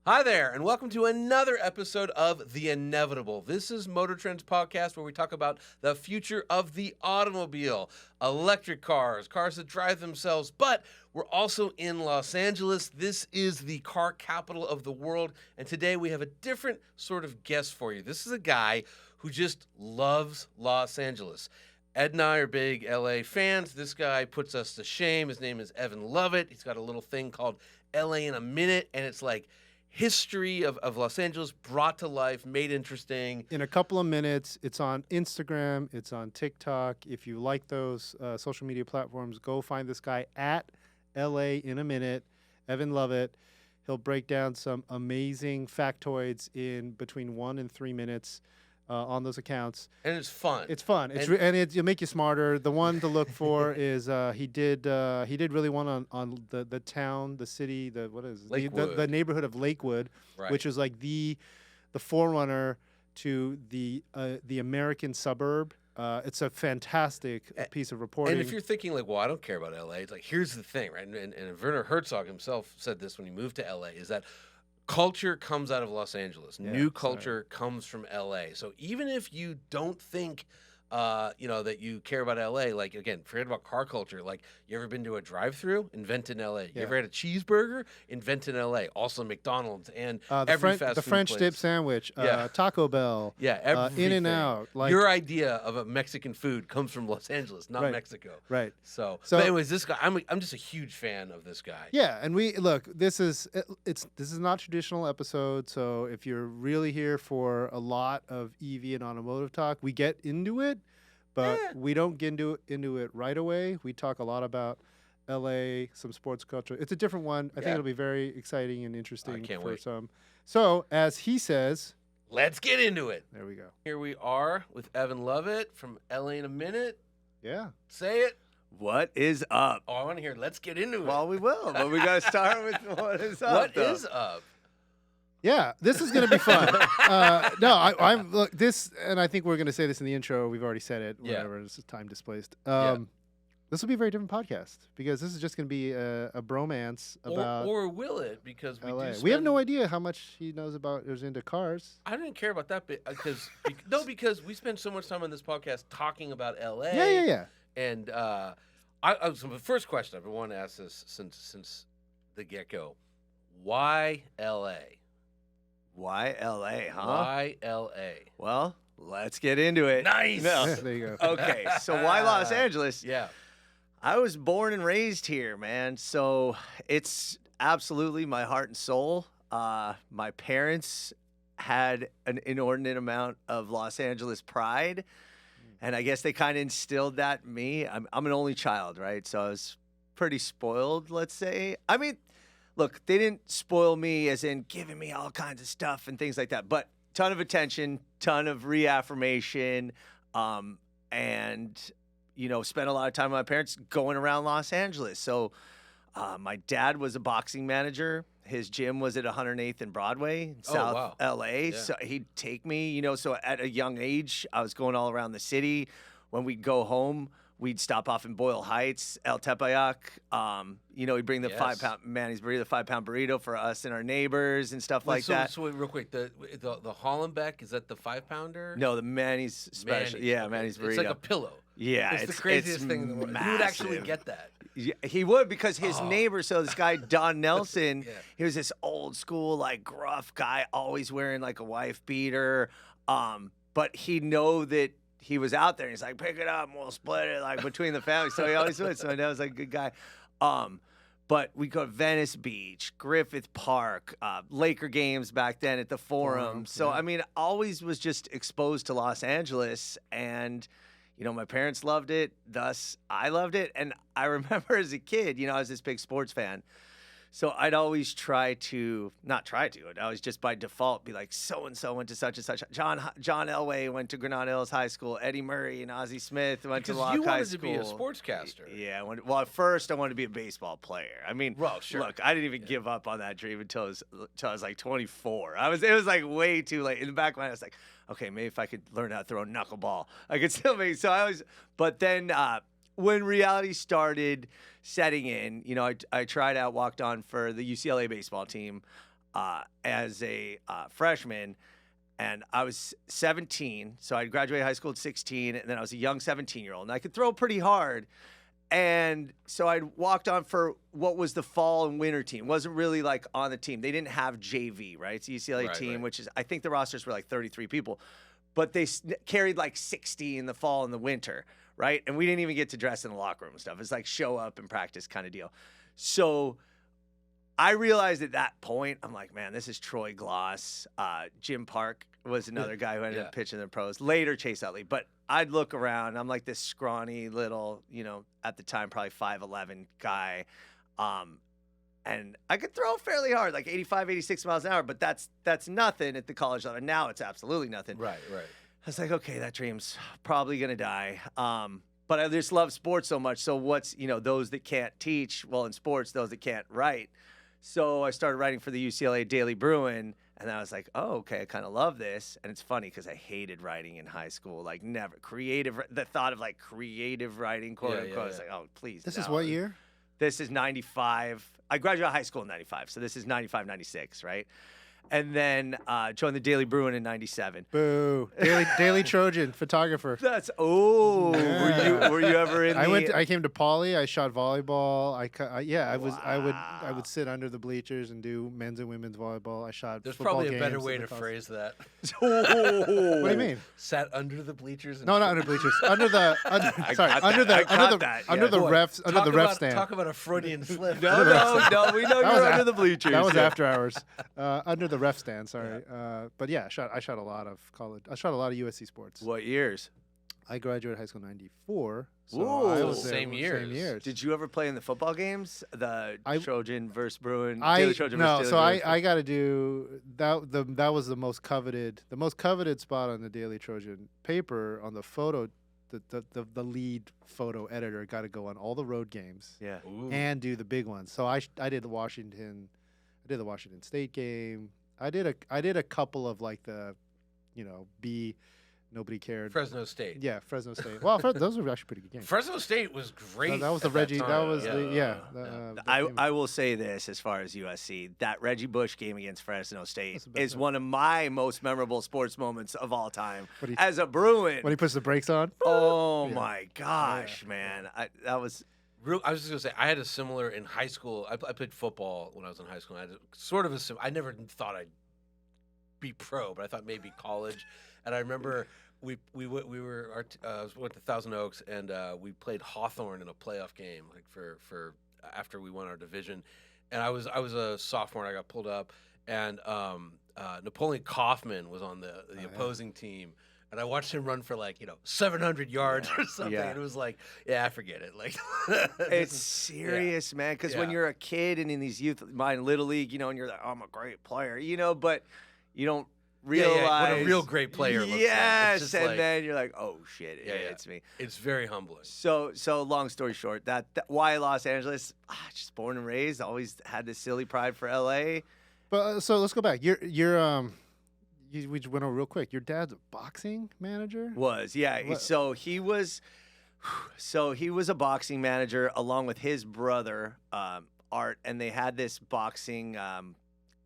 Hi there, and welcome to another episode of The InEVitable. This is MotorTrend's podcast where we talk about the future of the automobile, electric cars, cars that drive themselves, but we're also in Los Angeles. This is the car capital of the world, and today we have a different sort of guest for you. This is a guy who just loves Los Angeles. Ed and I are big LA fans. This guy puts us to shame. His name is Evan Lovett. He's got a little thing called LA in a Minute, and it's like history of Los Angeles brought to life, made interesting. In a couple of minutes. It's on Instagram. It's on TikTok. If you like those social media platforms, go find this guy at LA in a Minute, Evan Lovett. He'll break down some amazing factoids in between 1 and 3 minutes on those accounts. And it's fun. It's fun. It'll make you smarter. The one to look for is he did really one on the town, the city, the neighborhood of Lakewood, Right. which is like the forerunner to the American suburb. It's a fantastic piece of reporting. And if you're thinking like, well, I don't care about LA, it's like, here's the thing, right? And Werner Herzog himself said this when he moved to LA, is that culture comes out of Los Angeles. Yeah, New culture comes from LA. So even if you don't think, that you care about LA, like, again, forget about car culture. Like, you ever been to a drive-through? Invented in LA. You ever had a cheeseburger? Invented in LA. Also McDonald's and every fast food French place. dip sandwich, Taco Bell, everything. In-N-Out. Like, your idea of a Mexican food comes from Los Angeles, not Mexico. Right. So but anyways, this guy, I'm just a huge fan of this guy. Yeah, and this is not a traditional episode, so if you're really here for a lot of EV and automotive talk, we get into it, but we don't get into it right away. We talk a lot about LA, some sports culture. It's a different one. I think it'll be very exciting and interesting I can't for wait. some. So, as he says, let's get into it. There we go. Here we are with Evan Lovett from LA in a Minute. Yeah. Say it. What is up? Oh, I want to hear let's get into it. Well, we will, but we got to start with what is up. What though. is up? Yeah, this is going to be fun. I'm look this, and I think we're going to say this in the intro. We've already said it. Whatever. This is time displaced. This will be a very different podcast because this is just going to be a bromance about. Or will it? Because we have no idea how much he knows about or is into cars. I didn't care about that bit because we spend so much time on this podcast talking about LA. Yeah. And so the first question I've been wanting to ask this since the get-go: why LA? Why LA, huh? Why LA? Well, let's get into it. Nice. No. There you go. Okay, so why Los Angeles? Yeah. I was born and raised here, man. So it's absolutely my heart and soul. My parents had an inordinate amount of Los Angeles pride, and I guess they kind of instilled that in me. I'm an only child, right? So I was pretty spoiled, let's say. I mean, look, they didn't spoil me as in giving me all kinds of stuff and things like that, but ton of attention, ton of reaffirmation, and, spent a lot of time with my parents going around Los Angeles. So my dad was a boxing manager. His gym was at 108th and Broadway in South LA. Yeah. So he'd take me, so at a young age, I was going all around the city. When we'd go home, we'd stop off in Boyle Heights, El Tepeyac. He'd bring the 5-pound Manny's burrito, the 5-pound burrito for us and our neighbors and stuff like that. So wait, real quick, the Hollenbeck, is that the 5-pounder? No, the Manny's special. Manny's burrito. It's like a pillow. Yeah, it's the craziest thing in the world. Who would actually get that? Yeah, he would, because his neighbor, so this guy, Don Nelson, he was this old school, like, gruff guy, always wearing, like, a wife beater. But he'd know that he was out there. He's like, pick it up and we'll split it, like, between the family. So he always would. So my dad was, like, a good guy. But we go to Venice Beach, Griffith Park, Laker games back then at the Forum. So, I mean, always was just exposed to Los Angeles, and my parents loved it, thus I loved it. And I remember as a kid, I was this big sports fan. So I'd always not try to, I was just by default be like, so-and-so went to such and such. John Elway went to Granada Hills High School. Eddie Murray and Ozzie Smith went to Locke High School. You wanted to be a sportscaster. Yeah. At first I wanted to be a baseball player. I mean, look, I didn't even give up on that dream until I was like 24. It was like way too late. In the back of my mind, I was like, okay, maybe if I could learn how to throw a knuckleball, I could still make. But then when reality started setting in, I tried out, walked on for the UCLA baseball team. as a freshman. And I was 17, so I graduated high school at 16, and then I was a young 17-year-old, and I could throw pretty hard. And so I walked on for what was the fall and winter team. Wasn't really like on the team. They didn't have JV, right? It's a UCLA team, which is, I think the rosters were like 33 people, but they carried like 60 in the fall and the winter, right? And we didn't even get to dress in the locker room and stuff. It's like show up and practice kind of deal. So I realized at that point, I'm like, man, this is Troy Gloss. Jim Park was another guy who ended up pitching the pros. Later, Chase Utley. But I'd look around. I'm like this scrawny little, at the time, probably 5'11" guy. And I could throw fairly hard, like 85, 86 miles an hour. But that's nothing at the college level. Now it's absolutely nothing. Right. I was like, okay, that dream's probably going to die. But I just love sports so much. So what's, those that can't teach, well, in sports, those that can't write. So I started writing for the UCLA Daily Bruin, and I was like, oh, okay, I kind of love this. And it's funny because I hated writing in high school, like never. The thought of like creative writing, quote unquote, I was like, oh, please. This is what year? This is 95. I graduated high school in 95, so this is 95, 96, right? And then joined the Daily Bruin in 97. Boo. Daily Trojan, photographer. That's were you ever in I came to Poly, I shot volleyball. I would sit under the bleachers and do men's and women's volleyball. I shot There's football probably a better games way in to the phrase that. What do you mean? Sat under the bleachers? And No, not under bleachers. Under the ref stand. Talk about a Freudian slip. No, we know you're under the bleachers. That was after hours. Under the ref stand, sorry. But yeah, I shot a lot of college. I shot a lot of USC sports. What years? I graduated high school in 94. So Ooh. I was there Same years. Did you ever play in the football games? The Trojan versus Bruin? I Trojan no, versus so Daily I got to do that. That was the most coveted spot on the Daily Trojan paper on the photo. The lead photo editor got to go on all the road games, and do the big ones. So I did the Washington State game. I did a couple of like the, nobody cared. Fresno State. Yeah, Fresno State. Well, those were actually pretty good games. Fresno State was great. That was the Reggie. That was I will say this as far as USC, that Reggie Bush game against Fresno State is one of my most memorable sports moments of all time. As a Bruin, when he puts the brakes on. Oh my gosh, man! I was just gonna say I had a similar in high school. I played football when I was in high school. I had sort of I never thought I'd be pro, but I thought maybe college. And I remember we went to Thousand Oaks and we played Hawthorne in a playoff game like for after we won our division. And I was a sophomore and I got pulled up and Napoleon Kaufman was on the opposing team. And I watched him run for 700 yards or something. Yeah. And it was like, forget it. Like, it's serious, man. Because when you're a kid and in these youth, little league, and you're like, I'm a great player, but you don't realize what a real great player looks like. Yes, and then you're like, oh shit, it's me. It's very humbling. So long story short, that why Los Angeles? Just born and raised, always had this silly pride for LA. But so let's go back. We just went over real quick. Your dad's a boxing manager? So he was a boxing manager along with his brother, Art, and they had this boxing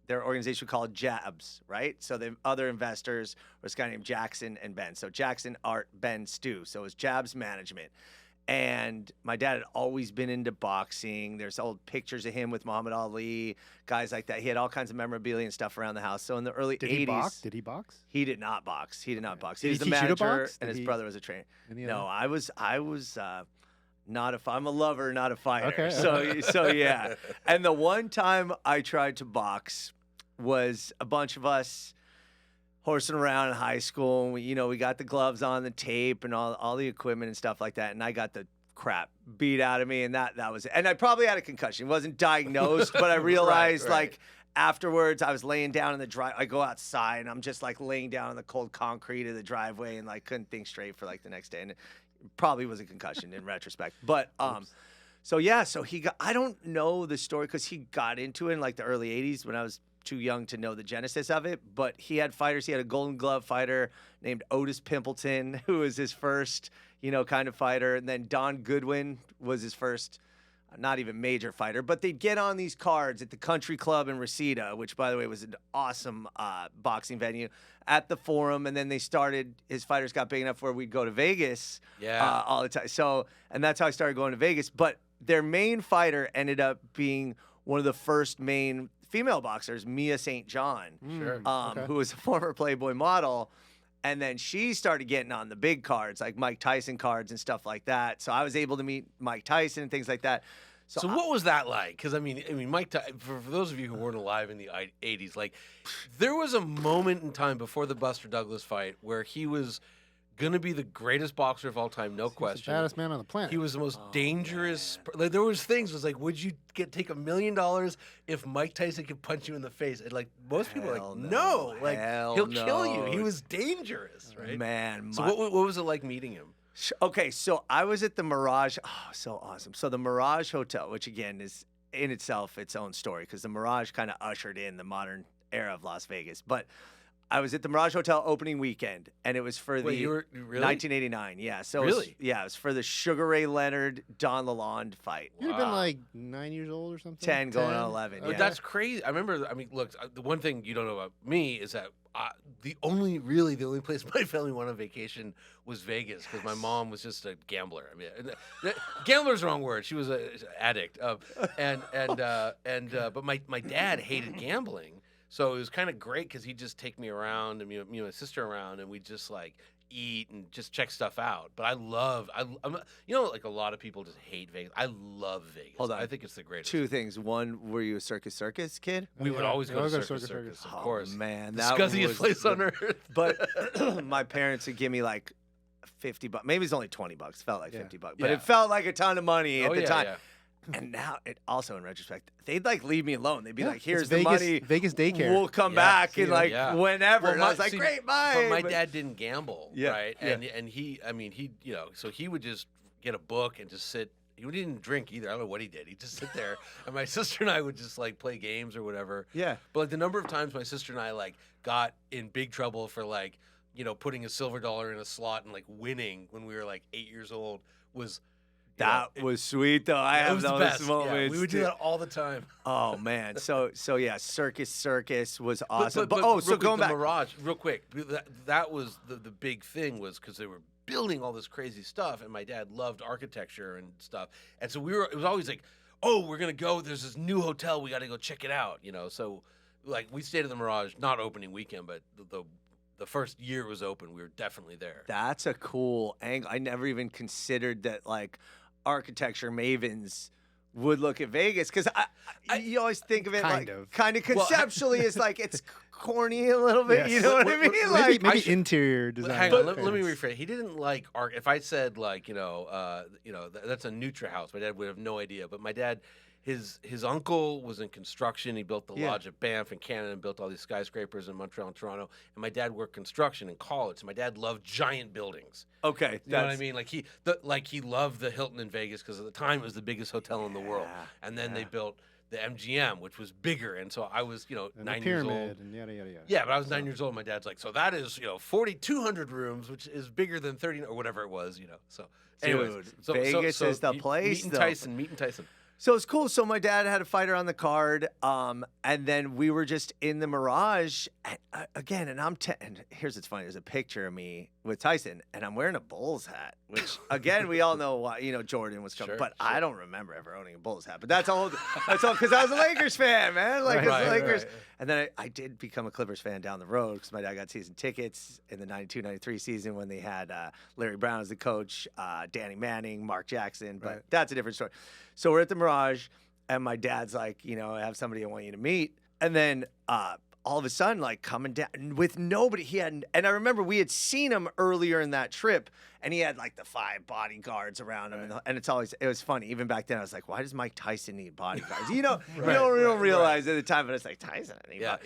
their organization called Jabs, right? So the other investors were this guy named Jackson and Ben. So Jackson, Art, Ben, Stu. So it was Jabs Management. And my dad had always been into boxing. There's old pictures of him with Muhammad Ali, guys like that. He had all kinds of memorabilia and stuff around the house. So in the early 80s. Did he box? He did not box. He was Did he the teach you to manager, box? and his brother was a trainer. No, I was not I'm a lover, not a fighter. Okay. So yeah. And the one time I tried to box was a bunch of us horsing around in high school, and we got the gloves on, the tape, and all the equipment and stuff like that, and I got the crap beat out of me, and that was it. And I probably had a concussion. It wasn't diagnosed, but I realized like afterwards I was laying down in the drive. I go outside, and I'm just like laying down on the cold concrete of the driveway, and like couldn't think straight for like the next day, and it probably was a concussion in retrospect. But so he got. I don't know the story because he got into it in like the early '80s when I was too young to know the genesis of it, but he had fighters. He had a Golden Glove fighter named Otis Pimpleton, who was his first, kind of fighter. And then Don Goodwin was his first, not even major fighter, but they'd get on these cards at the country club in Reseda, which, by the way, was an awesome boxing venue, at the Forum. And then they started, his fighters got big enough where we'd go to Vegas all the time. So, and that's how I started going to Vegas. But their main fighter ended up being one of the first main female boxers, Mia St. John, who was a former Playboy model. And then she started getting on the big cards, like Mike Tyson cards and stuff like that. So I was able to meet Mike Tyson and things like that. So what was that like? Because I mean, Mike, for those of you who weren't alive in the '80s, like there was a moment in time before the Buster Douglas fight where he was gonna be the greatest boxer of all time, no question. The baddest man on the planet. He was the most dangerous. Like there was things. Was like, would you take $1 million if Mike Tyson could punch you in the face? And like most people are like, no, like he'll kill you. He was dangerous, right? Man. So what was it like meeting him? Okay, so I was at the Mirage. Oh, so awesome. So the Mirage Hotel, which again is in itself its own story, because the Mirage kind of ushered in the modern era of Las Vegas. But I was at the Mirage Hotel opening weekend, and it was for you were, really? 1989. Yeah, so really, it was for the Sugar Ray Leonard Don Lalonde fight. You'd have been like 9 years old or something. 10 going on 11. Oh, yeah. That's crazy. I remember. I mean, look, the one thing you don't know about me is that the only place my family went on vacation was Vegas, because my mom was just a gambler. I mean, gambler's the wrong word. She was an addict. But my dad hated gambling. So it was kind of great because he'd just take me around and me and my sister around, and we'd just like eat and just check stuff out. But I'm like a lot of people just hate Vegas. I love Vegas. Hold on. I think it's the greatest. Two things. One, were you a Circus kid? We would always go to Circus, of course. Oh, man. The scuzziest place on earth. But my parents would give me like $50. Maybe it's only $20. Felt like $50. But Yeah. it felt like a ton of money at the time. Yeah. And now, it also in retrospect, they'd like leave me alone. They'd be like, "Here's the Vegas, money. Vegas daycare. We'll come back in like whenever." Well, and I was like, "Great, bye." But my dad didn't gamble, right? Yeah. And he, so he would just get a book and just sit. He didn't drink either. I don't know what he did. He'd just sit there, and my sister and I would just like play games or whatever. Yeah. But like the number of times my sister and I like got in big trouble for like, putting a silver dollar in a slot and like winning when we were like 8 years old was. That was sweet, though. I have those moments. Yeah, we would do that all the time. Oh man, so yeah, Circus was awesome. But so going back, Mirage, real quick, that was the big thing, was because they were building all this crazy stuff, and my dad loved architecture and stuff, and so it was always like, oh, we're gonna go. There's this new hotel. We got to go check it out. So like we stayed at the Mirage, not opening weekend, but the first year it was open, we were definitely there. That's a cool angle. I never even considered that, like, architecture mavens would look at Vegas, because you always think of it kind of conceptually as like it's corny a little bit. Yes. You know what I mean? Maybe interior design. Hang on, let me rephrase. He didn't like art. If I said like that's a Nutra house, my dad would have no idea. But my dad, his uncle was in construction. He built the lodge at Banff in Canada and built all these skyscrapers in Montreal and Toronto. And my dad worked construction in college. So my dad loved giant buildings. Okay, you know what I mean? Like he loved the Hilton in Vegas, because at the time it was the biggest hotel in the world. And then they built the MGM, which was bigger. And so I was 9 years old. And yada yada yada. Yeah, but I was 9 years old. My dad's like, so that is 4,200 rooms, which is bigger than 30 or whatever it was. So anyways, Vegas is the place. Meeting Tyson. So it's cool. So my dad had a fighter on the card, and then we were just in the Mirage again. And and here's what's funny: there's a picture of me with Tyson, and I'm wearing a Bulls hat, which again we all know why Jordan was coming, but I don't remember ever owning a Bulls hat. But that's all because I was a Lakers fan, man. Like the Lakers. Right. And then I did become a Clippers fan down the road, because my dad got season tickets in the 92-93 season when they had Larry Brown as the coach, Danny Manning, Mark Jackson. But that's a different story. So we're at the Mirage, and my dad's like, I have somebody I want you to meet. And then all of a sudden, like, coming down with nobody. And I remember we had seen him earlier in that trip, and he had like the 5 bodyguards around him. And it was funny. Even back then, I was like, why does Mike Tyson need bodyguards? You don't realize at the time, but it's like, Tyson. Yeah.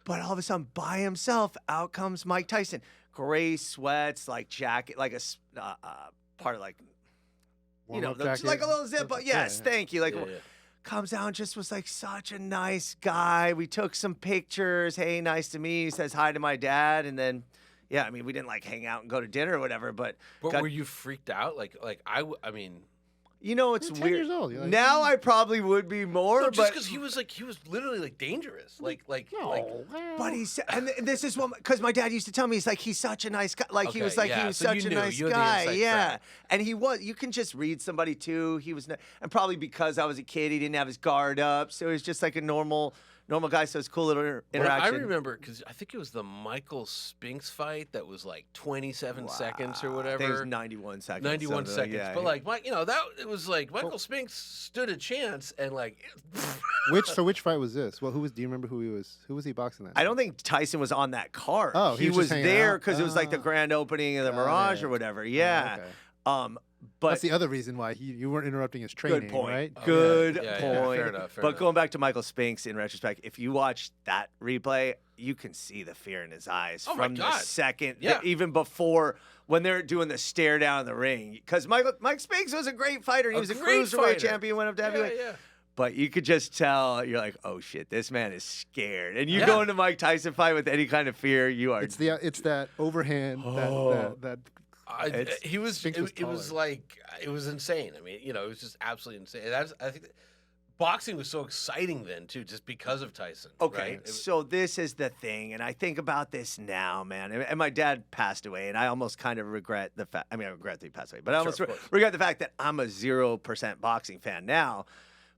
But all of a sudden, by himself, out comes Mike Tyson. Gray sweats, like jacket, like a part of like, like a little zip. Yes, thank you. Like, comes out and just was like such a nice guy. We took some pictures. Hey, nice to meet you. Says hi to my dad, and then, we didn't like hang out and go to dinner or whatever. But were you freaked out? Like I mean. You know, it's You're 10 weird. years old. You're like, Now I probably would be more, No, just but because he was literally like dangerous, like well, but he's and this is what because my dad used to tell me he's such a nice guy. Like he Okay, was like yeah, he was so you such a knew. nice You had the guy. inside Yeah, track. and he was. You can just read somebody too. He was, and probably because I was a kid, he didn't have his guard up, so he was just like a normal guy. So it's cool little Well, interaction. I remember because I think it was the Michael Spinks fight that was like 27 seconds or whatever. I think it was 91 seconds. 91 something seconds. yeah, But like, it was like Michael Spinks stood a chance and like. which fight was this? Well, do you remember who he was? Who was he boxing that? I don't think Tyson was on that card. Oh, he he was was just hanging there out? because it was like the grand opening of the Got Mirage it. or whatever. Yeah. Okay. But That's the other reason why you weren't interrupting his training, good point. right? Good Yeah, point. fair enough, fair but enough. going back to Michael Spinks in retrospect, if you watch that replay, you can see the fear in his eyes Oh my from the God. second, Yeah. even before when they're doing the stare down the ring. Because Mike Spinks was a great fighter. He was a great cruiserweight fighter. champion, went up to heavyweight. Yeah. But you could just tell, you're like, oh shit, this man is scared. And you Yeah. go into Mike Tyson fight with any kind of fear, you are. It's that overhand that He was. Spinks was It was taller. like it was insane. I mean, it was just absolutely insane. I think boxing was so exciting then too, just because of Tyson. Okay, right? It was- so this is the thing, and I think about this now, man. And my dad passed away, and I almost kind of regret the fact. I mean, I regret that he passed away, but I almost of course. regret the fact that I'm a 0% boxing fan now.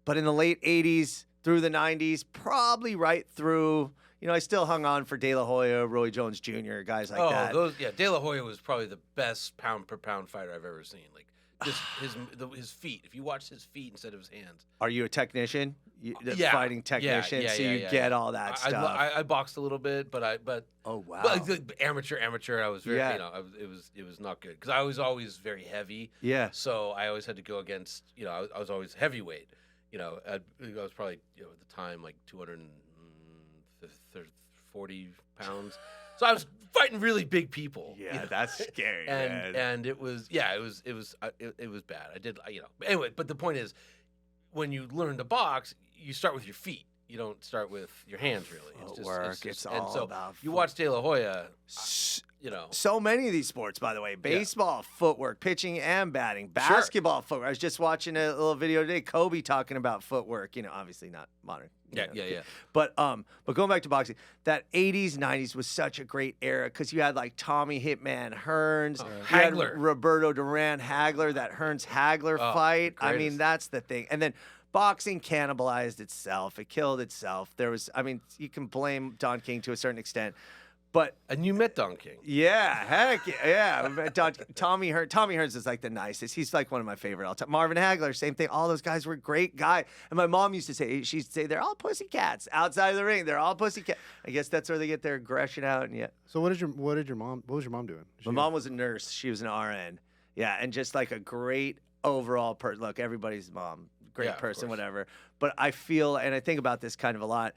But in the late 80s through the 90s, probably right through, I still hung on for De La Hoya, Roy Jones Jr., guys like that. De La Hoya was probably the best pound per pound fighter I've ever seen. Like just his feet. If you watch his feet instead of his hands. Are you a technician? Yeah. Fighting technician, so you get all that stuff. I boxed a little bit, but oh wow. but amateur. I was very, Yeah. it was not good because I was always very heavy. Yeah. So I always had to go against, I was always heavyweight. I was probably, at the time, like 240 pounds. So I was fighting really big people. Yeah, that's scary, and man. and it was bad. I did, anyway. But the point is, when you learn to box, you start with your feet. You don't start with your hands, really. It's and all so about you watch De La Hoya. So many of these sports, by the way, baseball, footwork, pitching and batting, basketball, footwork. I was just watching a little video today, Kobe talking about footwork, obviously not modern. Yeah. But going back to boxing, that 80s, 90s was such a great era because you had like Tommy Hitman Hearns, you had Hagler. Roberto Duran Hagler, that Hearns-Hagler fight. I mean, greatest. that's the thing. And then boxing cannibalized itself. It killed itself. You can blame Don King to a certain extent. But And you met Don King. yeah, heck yeah. Tommy Hearns is like the nicest. He's like one of my favorite all time. Marvin Hagler, same thing. All those guys were great guys. And my mom used to say, she'd say, they're all pussycats outside of the ring. They're all pussycats. I guess that's where they get their aggression out. And yeah. So what was your mom doing? My mom was a nurse. She was an RN. Yeah, and just like a great overall person. Look, everybody's mom, great Yeah, of person, course. whatever. But I feel, and I think about this kind of a lot.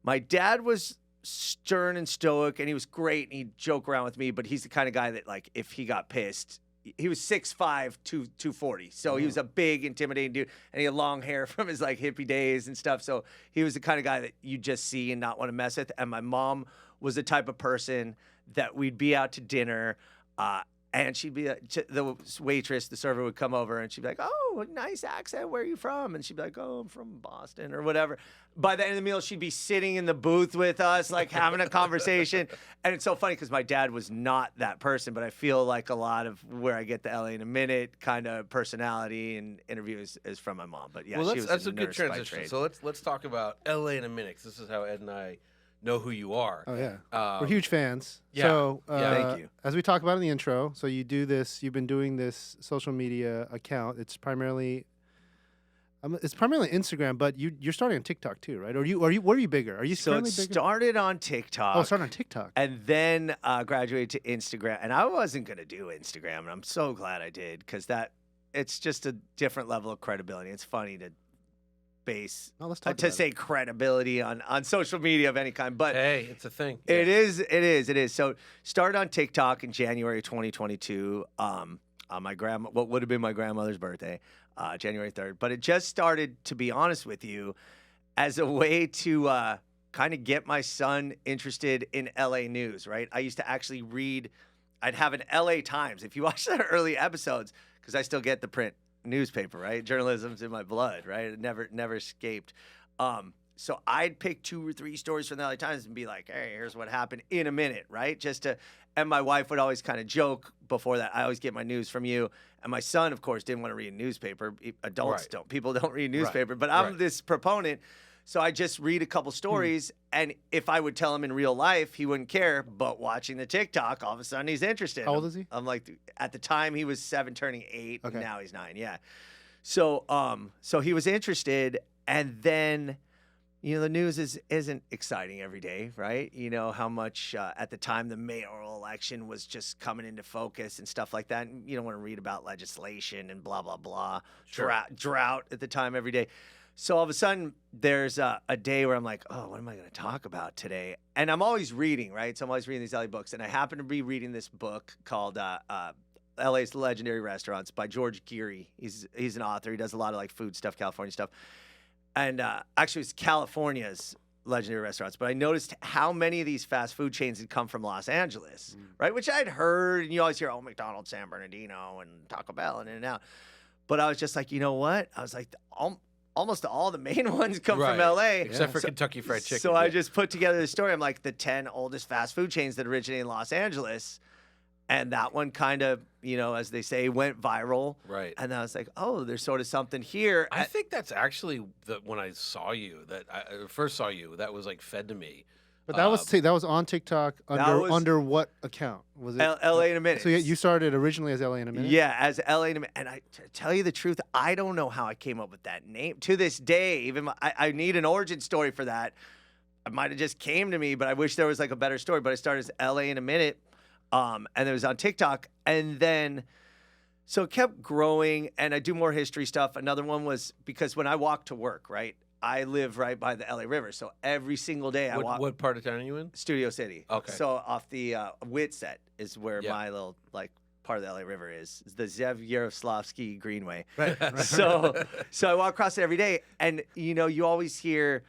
My dad was stern and stoic, and he was great, and he'd joke around with me, but he's the kind of guy that, like, if he got pissed, he was 6'5", 240, so he was a big, intimidating dude, and he had long hair from his, like, hippie days and stuff, so he was the kind of guy that you just see and not want to mess with, and my mom was the type of person that we'd be out to dinner, and she'd be the waitress, the server would come over, and she'd be like, "Oh, nice accent. Where are you from?" And she'd be like, "Oh, I'm from Boston," or whatever. By the end of the meal, she'd be sitting in the booth with us, like having a conversation. And it's so funny because my dad was not that person, but I feel like a lot of where I get the LA in a minute kind of personality and interview is from my mom. But yeah, Well, she was that's a good nurse by transition. trade. So let's talk about LA in a minute. 'Cause this is how Ed and I know who you are. Oh yeah, Um, we're huge fans. yeah, So Thank you. As we talked about in the intro, so you do this. You've been doing this social media account. It's primarily Instagram, but you're starting on TikTok too, right? Or where are you bigger? Are you So it currently bigger? started on TikTok. Oh, started on TikTok. And then graduated to Instagram. And I wasn't going to do Instagram. And I'm so glad I did because it's just a different level of credibility. It's funny to base, Oh, let's talk to about say credibility on social media of any kind. But Hey, it's a thing. it is. So started on TikTok in January 2022 on what would have been my grandmother's birthday, January 3rd. But it just started, to be honest with you, as a way to kind of get my son interested in LA news, right? I used to actually I'd have an LA Times. If you watch the early episodes, because I still get the print newspaper, right? Journalism's in my blood, right? It never escaped. So I'd pick 2 or 3 stories from the LA Times and be like, hey, here's what happened in a minute, right? And my wife would always kind of joke before that, I always get my news from you. And my son, of course, didn't want to read a newspaper. Adults don't. People don't read a newspaper. But I'm this proponent. So I just read a couple stories. And if I would tell him in real life, he wouldn't care. But watching the TikTok, all of a sudden he's interested. How old is he? I'm like, at the time he was 7 turning 8. Okay. And now he's 9. Yeah. So he was interested. And then, the news isn't exciting every day, right? You know how much at the time the mayoral election was just coming into focus and stuff like that. And you don't want to read about legislation and blah, blah, blah. Sure. Drought at the time every day. So all of a sudden there's a day where I'm like, oh, what am I going to talk about today? And I'm always reading, right? So I'm always reading these LA books. And I happen to be reading this book called LA's Legendary Restaurants by George Geary. He's an author. He does a lot of like food stuff, California stuff. And actually, it's California's legendary restaurants. But I noticed how many of these fast food chains had come from Los Angeles, right? Which I'd heard, and you always hear, McDonald's, San Bernardino, and Taco Bell, and In-N-Out. But I was just like, you know what? I was like, almost all the main ones come from L.A. Except for Kentucky Fried Chicken. So I just put together the story. I'm like, the 10 oldest fast food chains that originated in Los Angeles. And that one kind of, as they say, went viral. Right. And I was like, oh, there's sort of something here. I think that's actually when I saw you, first saw you, that was like fed to me. But that was on TikTok under what account? Was it LA in a Minute? So you started originally as LA in a Minute? Yeah, as LA in a Minute. And to tell you the truth, I don't know how I came up with that name. To this day, even I need an origin story for that. It might have just came to me, but I wish there was like a better story. But I started as LA in a Minute. And it was on TikTok. And then, so it kept growing, and I do more history stuff. Another one was because when I walk to work, right, I live right by the LA River. So every single day I walk. What part of town are you in? Studio City. Okay. So off the Whitset is where my little, part of the LA River is. It's the Zev Yaroslavsky Greenway. Right. So I walk across it every day, and, you always hear,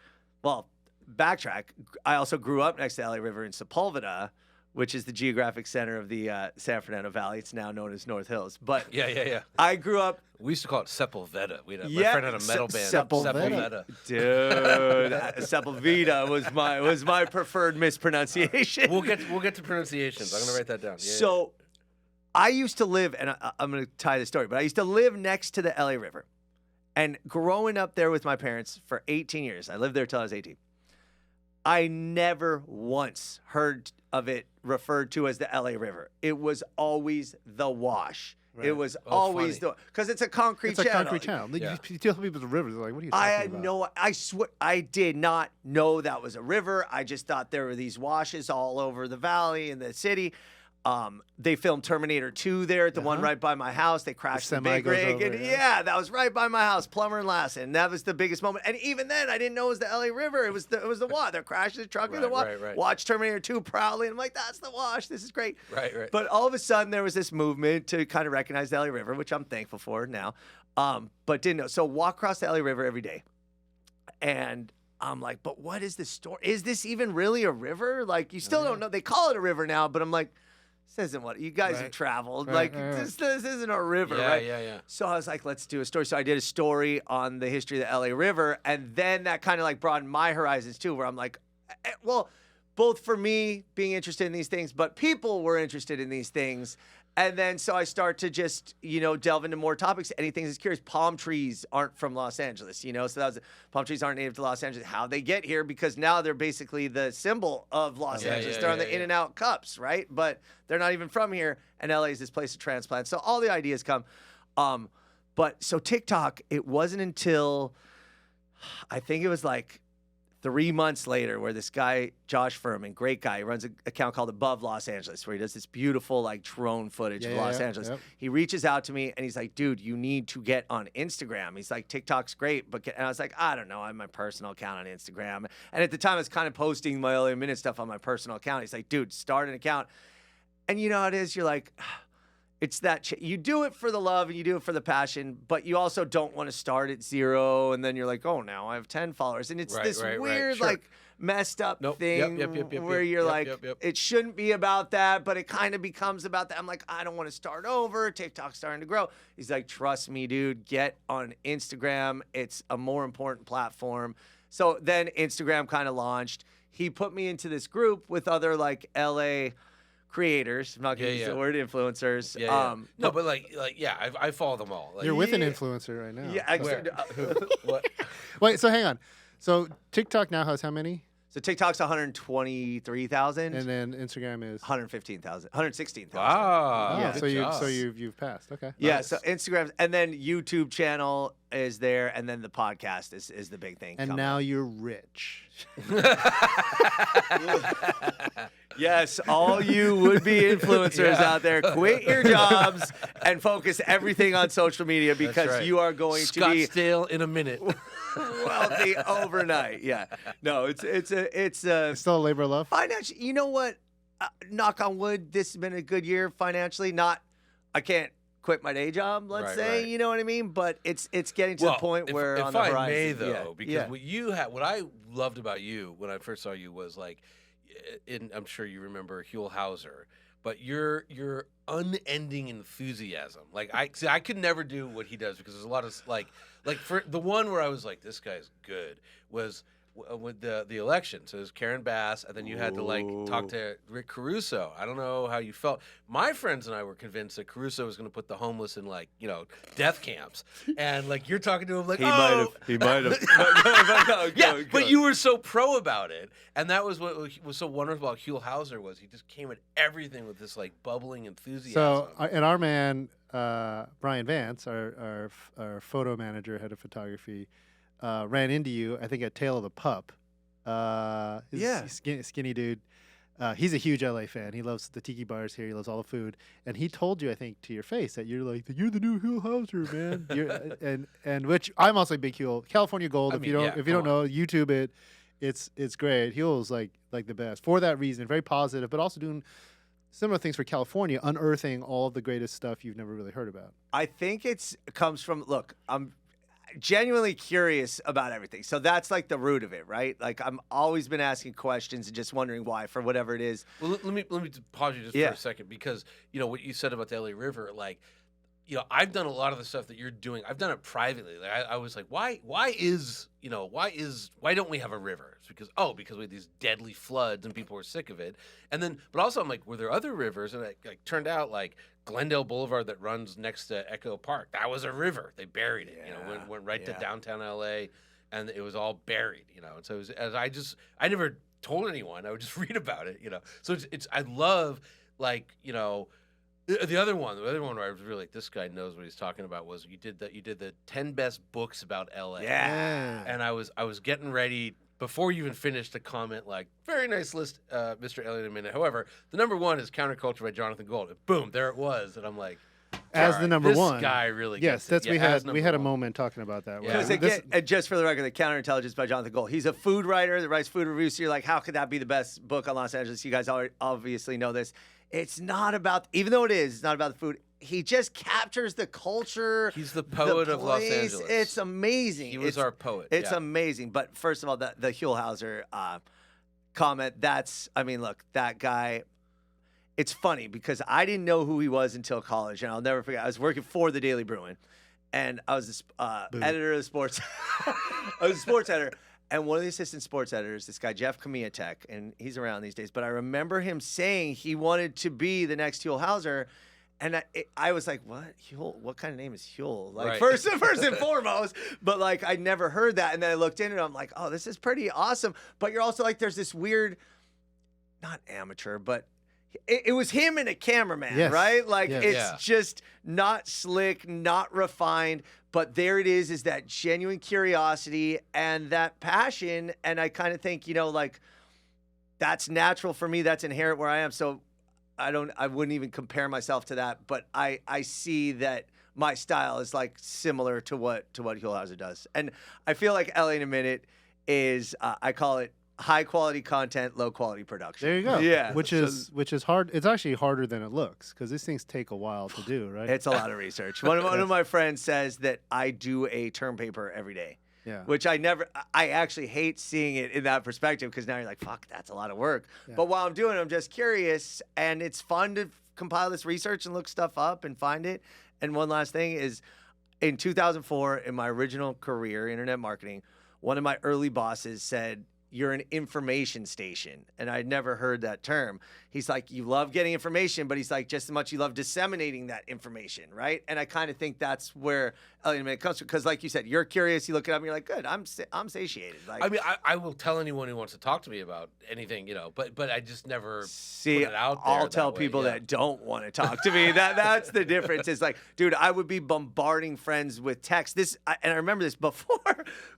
backtrack. I also grew up next to the LA River in Sepulveda, which is the geographic center of the San Fernando Valley. It's now known as North Hills. But yeah. I grew up. We used to call it Sepulveda. My friend had a metal band. Sepulveda. Dude, Sepulveda was my preferred mispronunciation. We'll get to pronunciations. I'm gonna write that down. So I used to live, and I'm gonna tie the story, but I used to live next to the LA River, and growing up there with my parents for 18 years. I lived there till I was 18. I never once heard of it referred to as the LA River. It was always the Wash. Right. It was always because it's a concrete channel. It's a concrete channel. You tell people it's a river, they're like, what are you talking about? I swear, I did not know that was a river. I just thought there were these washes all over the valley and the city. They filmed Terminator 2 there at the one right by my house. They crashed the big rig. And that was right by my house, Plummer and Lassen. That was the biggest moment. And even then, I didn't know it was the LA River. It was the Wash. They're crashing the truck in the Wash. Right. Watch Terminator 2 proudly. And I'm like, that's the Wash. This is great. Right. But all of a sudden, there was this movement to kind of recognize the LA River, which I'm thankful for now. But didn't know. So walk across the LA River every day. And I'm like, but what is this story? Is this even really a river? Like, you still don't know. They call it a river now, but I'm like, this isn't what you guys have traveled. This isn't a river, right? Yeah. So I was like, let's do a story. So I did a story on the history of the LA River, and then that kind of like broadened my horizons too, where I'm like, both for me being interested in these things, but people were interested in these things. And then so I start to just, delve into more topics. Anything that's curious. Palm trees aren't from Los Angeles, So palm trees aren't native to Los Angeles. How they get here, because now they're basically the symbol of Los Angeles. They're on the In-N-Out cups, right? But they're not even from here. And LA is this place of transplant. So all the ideas come. But so TikTok, it wasn't until I think it was like 3 months later, where this guy, Josh Furman, great guy, he runs an account called Above Los Angeles, where he does this beautiful like drone footage of Los Angeles. Yep. He reaches out to me and he's like, dude, you need to get on Instagram. He's like, TikTok's great, and I was like, I don't know, I have my personal account on Instagram. And at the time, I was kind of posting my LA Minute stuff on my personal account. He's like, dude, start an account. And you know how it is? You're like, it's that you do it for the love and you do it for the passion, but you also don't want to start at 0. And then you're like, oh, now I have 10 followers. And it's weird, like messed up Nope. thing Yep, where you're yep, like, yep. it shouldn't be about that, but it kind of becomes about that. I'm like, I don't want to start over. TikTok's starting to grow. He's like, trust me, dude, get on Instagram. It's a more important platform. So then Instagram kind of launched. He put me into this group with other like LA creators. I'm not going to use the word influencers. Yeah. No, but I follow them all. Like, You're with an influencer right now. Yeah. where? Who? What? Wait, so hang on. So TikTok now has how many? So TikTok's 123,000. And then Instagram is 115,000, 116,000. Wow. Oh, Yeah. so Good you job. so you've passed. Okay. Yeah, Nice. so Instagram, and then YouTube channel is there, and then the podcast is the big thing. And coming. now you're rich. Yes, all you would-be influencers out there, quit your jobs and focus everything on social media because right. you are going to be Scottsdale in a minute. wealthy overnight. Yeah, no, it's It's still a labor of love. financially. You know what? Knock on wood, this has been a good year financially. I can't quit my day job. Let's Right, say, right. you know what I mean. But it's getting to the point where if on the I horizon. may though, yeah, because yeah. what I loved about you when I first saw you was like, I'm sure you remember Huell Hauser, but your unending enthusiasm. Like I could never do what he does because there's a lot of like for the one where I was like, this guy's good was with the election. So it was Karen Bass, and then you had to like talk to Rick Caruso. I don't know how you felt. My friends and I were convinced that Caruso was going to put the homeless in like death camps, and like you're talking to him like He might have. yeah, but you were so pro about it, and that was what was so wonderful about Huell Hauser was he just came at everything with this like bubbling enthusiasm. So and our man Brian Vance, our photo manager, head of photography, ran into you, I think, at Tale of the Pup. He's skinny dude. He's a huge LA fan. He loves the tiki bars here. He loves all the food. And he told you, I think, to your face that you're like, you're the new Huell Hauser, man. and which I'm also a big Huell. California Gold. If you don't know, YouTube it. It's great. Huell's like the best for that reason. Very positive, but also doing similar things for California, unearthing all of the greatest stuff you've never really heard about. I think it comes from, look, I'm genuinely curious about everything. So that's like the root of it, right? Like I'm always been asking questions and just wondering why for whatever it is. Well, let me pause you just for a second because what you said about the LA River, like I've done a lot of the stuff that you're doing. I've done it privately. Like I was like, why don't we have a river? It's because we had these deadly floods and people were sick of it. And then, but also I'm like, were there other rivers? And it like turned out like Glendale Boulevard that runs next to Echo Park, that was a river. They buried it. Went right to downtown LA, and it was all buried. And so it was, I never told anyone. I would just read about it. So it's I love like The other one where I was really like, this guy knows what he's talking about was you did the 10 best books about LA. Yeah. And I was getting ready before you even finished to comment like, very nice list, Mr. Elliott in a minute. However, the number one is Counterculture by Jonathan Gold. And boom, there it was. And I'm like, As the number one. This guy really Yes, gets it. that's we had a one. moment talking about that. Yeah. Because and just for the record, the Counterintelligence by Jonathan Gold. He's a food writer that writes food reviews. So you're like, how could that be the best book on Los Angeles? You guys obviously know this. It's not about, even though it's not about the food. He just captures the culture. He's the poet of Los place. Angeles. It's amazing. He was our poet. It's yeah. amazing. But first of all, the Huell Hauser comment, look, that guy, it's funny because I didn't know who he was until college. And I'll never forget, I was working for the Daily Bruin. And I was the editor of the sports. I was a sports editor. And one of the assistant sports editors, this guy, Jeff Kamiatek, and he's around these days, but I remember him saying he wanted to be the next Huell Hauser. And I was like, what? Huell? What kind of name is Huell? Like, Right. first and foremost. But, like, I never heard that. And then I looked into it. I'm like, oh, this is pretty awesome. But you're also like, there's this weird, not amateur, but it was him and a cameraman, Yes. right? Like, Yes. it's just not slick, not refined. But there it is that genuine curiosity and that passion. And I kind of think, like, that's natural for me. That's inherent where I am. So I wouldn't even compare myself to that. But I see that my style is like similar to what Huell Hauser does. And I feel like LA in a Minute is, I call it high quality content, low quality production. There you go. Yeah. Which is hard. It's actually harder than it looks because these things take a while to do, right? It's a lot of research. One of my friends says that I do a term paper every day. Yeah. Which I actually hate seeing it in that perspective because now you're like, fuck, that's a lot of work. Yeah. But while I'm doing it, I'm just curious, and it's fun to compile this research and look stuff up and find it. And one last thing is, in 2004, in my original career, internet marketing, one of my early bosses said, "You're an information station." And I'd never heard that term. He's like, you love getting information, but he's like, just as much you love disseminating that information, right? And I kind of think that's where it comes from. Because like you said, you're curious, you look it up, and you're like, good, I'm satiated. Like, I mean, I will tell anyone who wants to talk to me about anything, but I just never see, put it out there. I'll tell people that don't want to talk to me. That's the difference. It's like, dude, I would be bombarding friends with text. And I remember this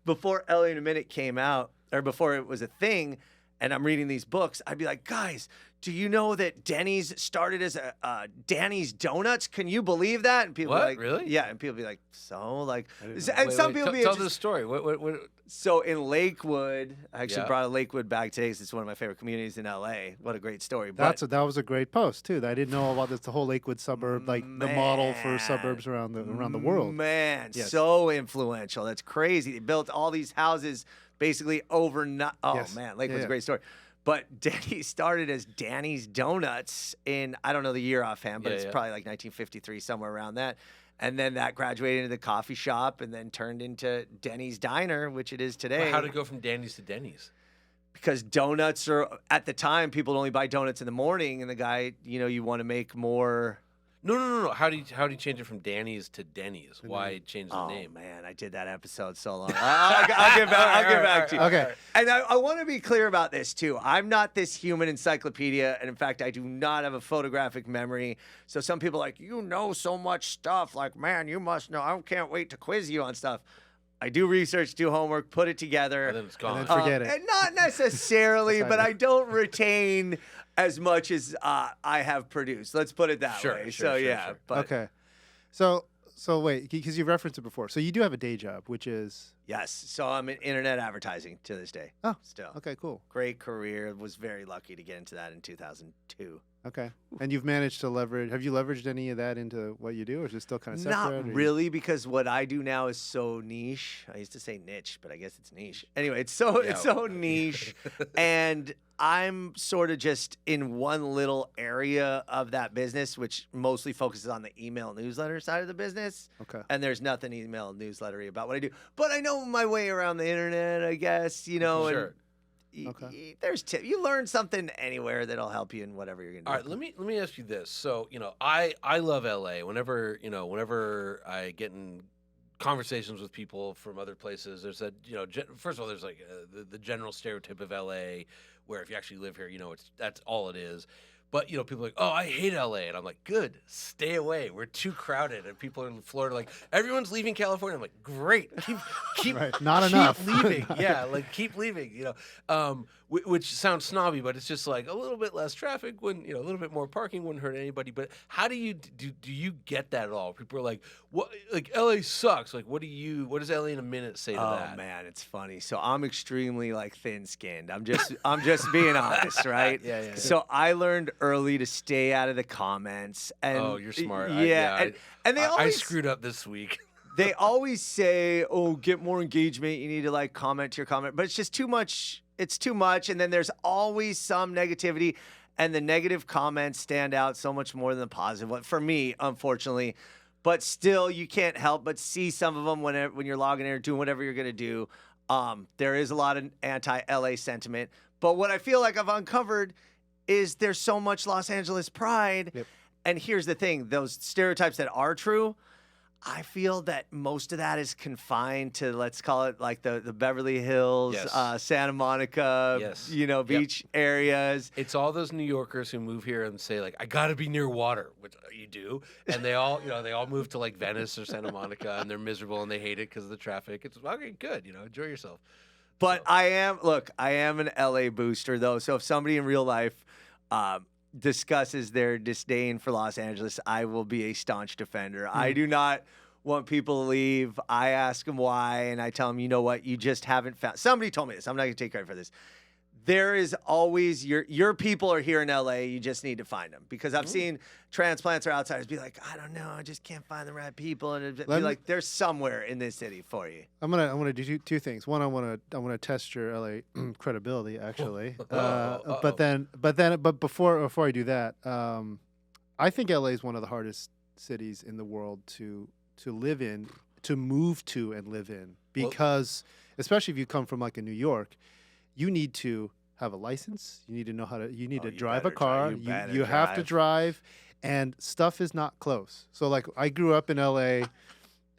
before LA in a Minute came out, or before it was a thing, and I'm reading these books, I'd be like, guys, do you know that Denny's started as a Danny's Donuts? Can you believe that? And people What? be like, Really? Yeah, and people be like, so? Like, and Wait, some people be tell interested. the story. What? So in Lakewood, I actually Yeah. brought Lakewood back today because it's one of my favorite communities in LA. What a great story. But That was a great post too. I didn't know about this. The whole Lakewood suburb, like the model for suburbs around the world. Man, Yes. so influential. That's crazy. They built all these houses basically overnight. Oh Yes. man, Lakewood's Yeah. a great story. But Denny started as Danny's Donuts in, I don't know the year offhand, but it's probably like 1953, somewhere around that. And then that graduated into the coffee shop and then turned into Denny's Diner, which it is today. Well, how did it go from Danny's to Denny's? Because donuts are, at the time, people would only buy donuts in the morning, and the guy, you want to make more. No. How do you change it from Danny's to Denny's? Why change the Oh name? man, I did that episode so long. I'll get back to you. Okay. And I want to be clear about this too. I'm not this human encyclopedia, and in fact, I do not have a photographic memory. So some people are like, you know so much stuff. Like, man, you must know. I can't wait to quiz you on stuff. I do research, do homework, put it together. And then it's gone. And then forget it. And not necessarily, but I don't retain as much as I have produced. Let's put it that way. Sure. But Okay. So wait, because you referenced it before. So you do have a day job, which is yes. So I'm in internet advertising to this day. Oh, Still. okay, cool. Great career. Was very lucky to get into that in 2002. Okay. And you've managed to leverage. Have you leveraged any of that into what you do, or is it still kind of separate? Not or you- really, because what I do now is so niche. I used to say niche, but I guess it's niche. Anyway, it's so niche, and I'm sort of just in one little area of that business, which mostly focuses on the email newsletter side of the business. Okay. And there's nothing email newslettery about what I do, but I know my way around the internet, I guess. Sure. And Okay. there's you learn something anywhere that'll help you in whatever you're gonna do. All right, let me ask you this. So, I love LA. Whenever I get in conversations with people from other places, there's first of all, there's like the general stereotype of LA, where if you actually live here, that's all it is. But people are like, oh, I hate LA, and I'm like, good, stay away. We're too crowded, and people in Florida are like, everyone's leaving California. I'm like, great, keep Right, not keep enough. leaving, yeah, like keep leaving. Which sounds snobby, but it's just like a little bit less traffic, a little bit more parking wouldn't hurt anybody. But how do you do you get that at all? People are like, what? Like LA sucks. Like, what does LA in a minute say to that? Oh man, it's funny. So I'm extremely thin-skinned. I'm just being honest, right? Yeah. So I learned early to stay out of the comments. And Oh, you're smart. And they I always screwed up this week. they always say, "Oh, get more engagement. You need to comment to your comment." But it's just too much. It's too much, and then there's always some negativity, and the negative comments stand out so much more than the positive one for me, unfortunately. But still, you can't help but see some of them when you're logging in or doing whatever you're gonna do. There is a lot of anti-LA sentiment, but what I feel like I've uncovered is there's so much Los Angeles pride. Yep. And here's the thing: those stereotypes that are true, I feel that most of that is confined to, let's call it like the Beverly Hills, Yes. Santa Monica, Yes. beach areas. It's all those New Yorkers who move here and say like, I gotta be near water, which you do, and they all move to like Venice or Santa Monica, and they're miserable and they hate it because of the traffic. It's okay, good, enjoy yourself. But I am an LA booster though. So if somebody in real life discusses their disdain for Los Angeles, I will be a staunch defender. I do not want people to leave. I ask them why, and I tell them, you know what, you just haven't found. Somebody told me this. I'm not going to take credit for this. there is always your people are here in LA. You just need to find them, because I've seen transplants or outsiders be like, I don't know, I just can't find the right people, and it'd be like, there's somewhere in this city for you. I'm gonna do two things. One, I wanna test your LA credibility, actually. But before I do that, I think LA is one of the hardest cities in the world to live in, to move to and live in, because especially if you come from like a New York, you need to have a license. You need to know how to. You need to drive a car. You have to drive, and stuff is not close. So like, I grew up in LA.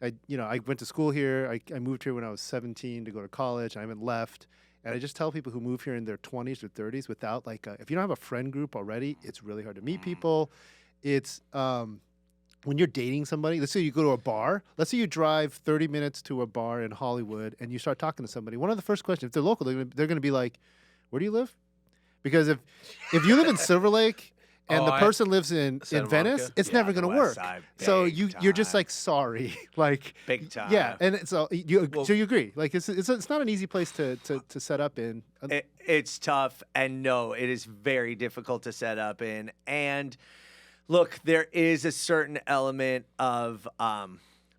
I went to school here. I moved here when I was 17 to go to college. I haven't left. And I just tell people who move here in their 20s or 30s without like, if you don't have a friend group already, it's really hard to meet people. It's when you're dating somebody, let's say you go to a bar. Let's say you drive 30 minutes to a bar in Hollywood and you start talking to somebody. One of the first questions, if they're local, they're going to be like, where do you live? Because if you live in Silver Lake and the person lives in Venice, it's never going to work. So you're just like, sorry, like big time. Yeah, and so you agree? Like it's not an easy place to set up in. It's tough, and no, it is very difficult to set up in. And look, there is a certain element of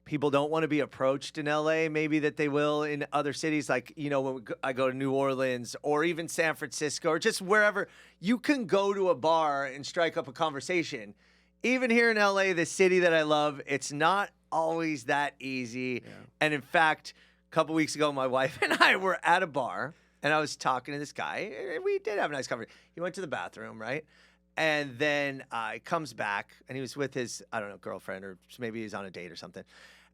people don't want to be approached in LA, maybe that they will in other cities. Like, when I go to New Orleans or even San Francisco or just wherever, you can go to a bar and strike up a conversation. Even here in LA, the city that I love, it's not always that easy. Yeah. And in fact, a couple weeks ago, my wife and I were at a bar and I was talking to this guy, and we did have a nice conversation. He went to the bathroom, right? And then he comes back, and he was with his, I don't know, girlfriend, or maybe he's on a date or something.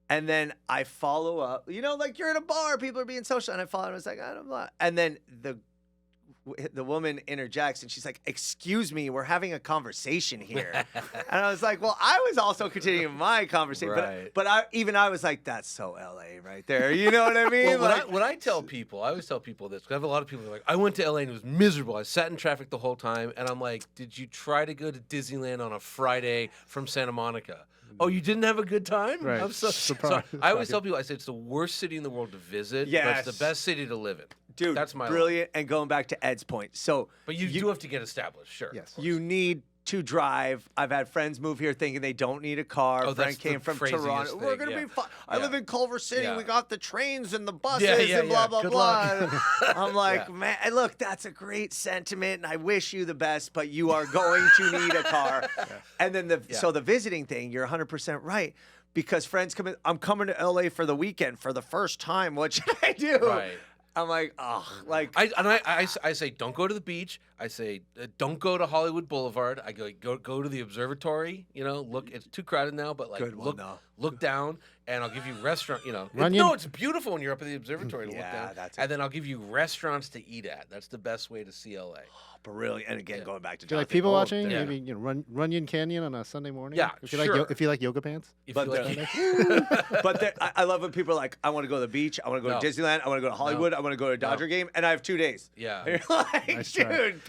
And then I follow up, like you're in a bar, people are being social, and I follow him, I was like, I don't know. And then the woman interjects, and she's like, excuse me, we're having a conversation here. And I was like, well, I was also continuing my conversation. Right. But I was like, that's so LA right there. You know what I mean? Well, when I tell people, I always tell people this, because I have a lot of people who are like, I went to LA and it was miserable. I sat in traffic the whole time. And I'm like, did you try to go to Disneyland on a Friday from Santa Monica? Oh, you didn't have a good time? Right. I'm so I always tell people, I say it's the worst city in the world to visit, but it's the best city to live in. Dude, that's my brilliant. And going back to Ed's point, but you do have to get established, sure. Yes, you need to drive. I've had friends move here thinking they don't need a car. A friend came from Toronto. We're gonna be fine. I live in Culver City. We got the trains and the buses and blah blah blah. I'm like, man, look, that's a great sentiment, and I wish you the best, but you are going to need a car. And then so the visiting thing, you're 100% right. Because friends come in, I'm coming to LA for the weekend for the first time. What should I do? Right. I'm like, I say, don't go to the beach. I say, don't go to Hollywood Boulevard. I go to the observatory. Look, it's too crowded now, but like, look down, and I'll give you restaurant. It's beautiful when you're up at the observatory to look down. And then I'll give you restaurants to eat at. That's the best way to see LA. Brilliant. And again, going back to do you like people watching? Maybe Runyon Canyon on a Sunday morning. Yeah, if you like yoga pants. But I love when people are like, I want to go to the beach. I want to go to Disneyland. I want to go to Hollywood. I want to go to a Dodger game, and I have 2 days. Yeah. And you're like, nice dude.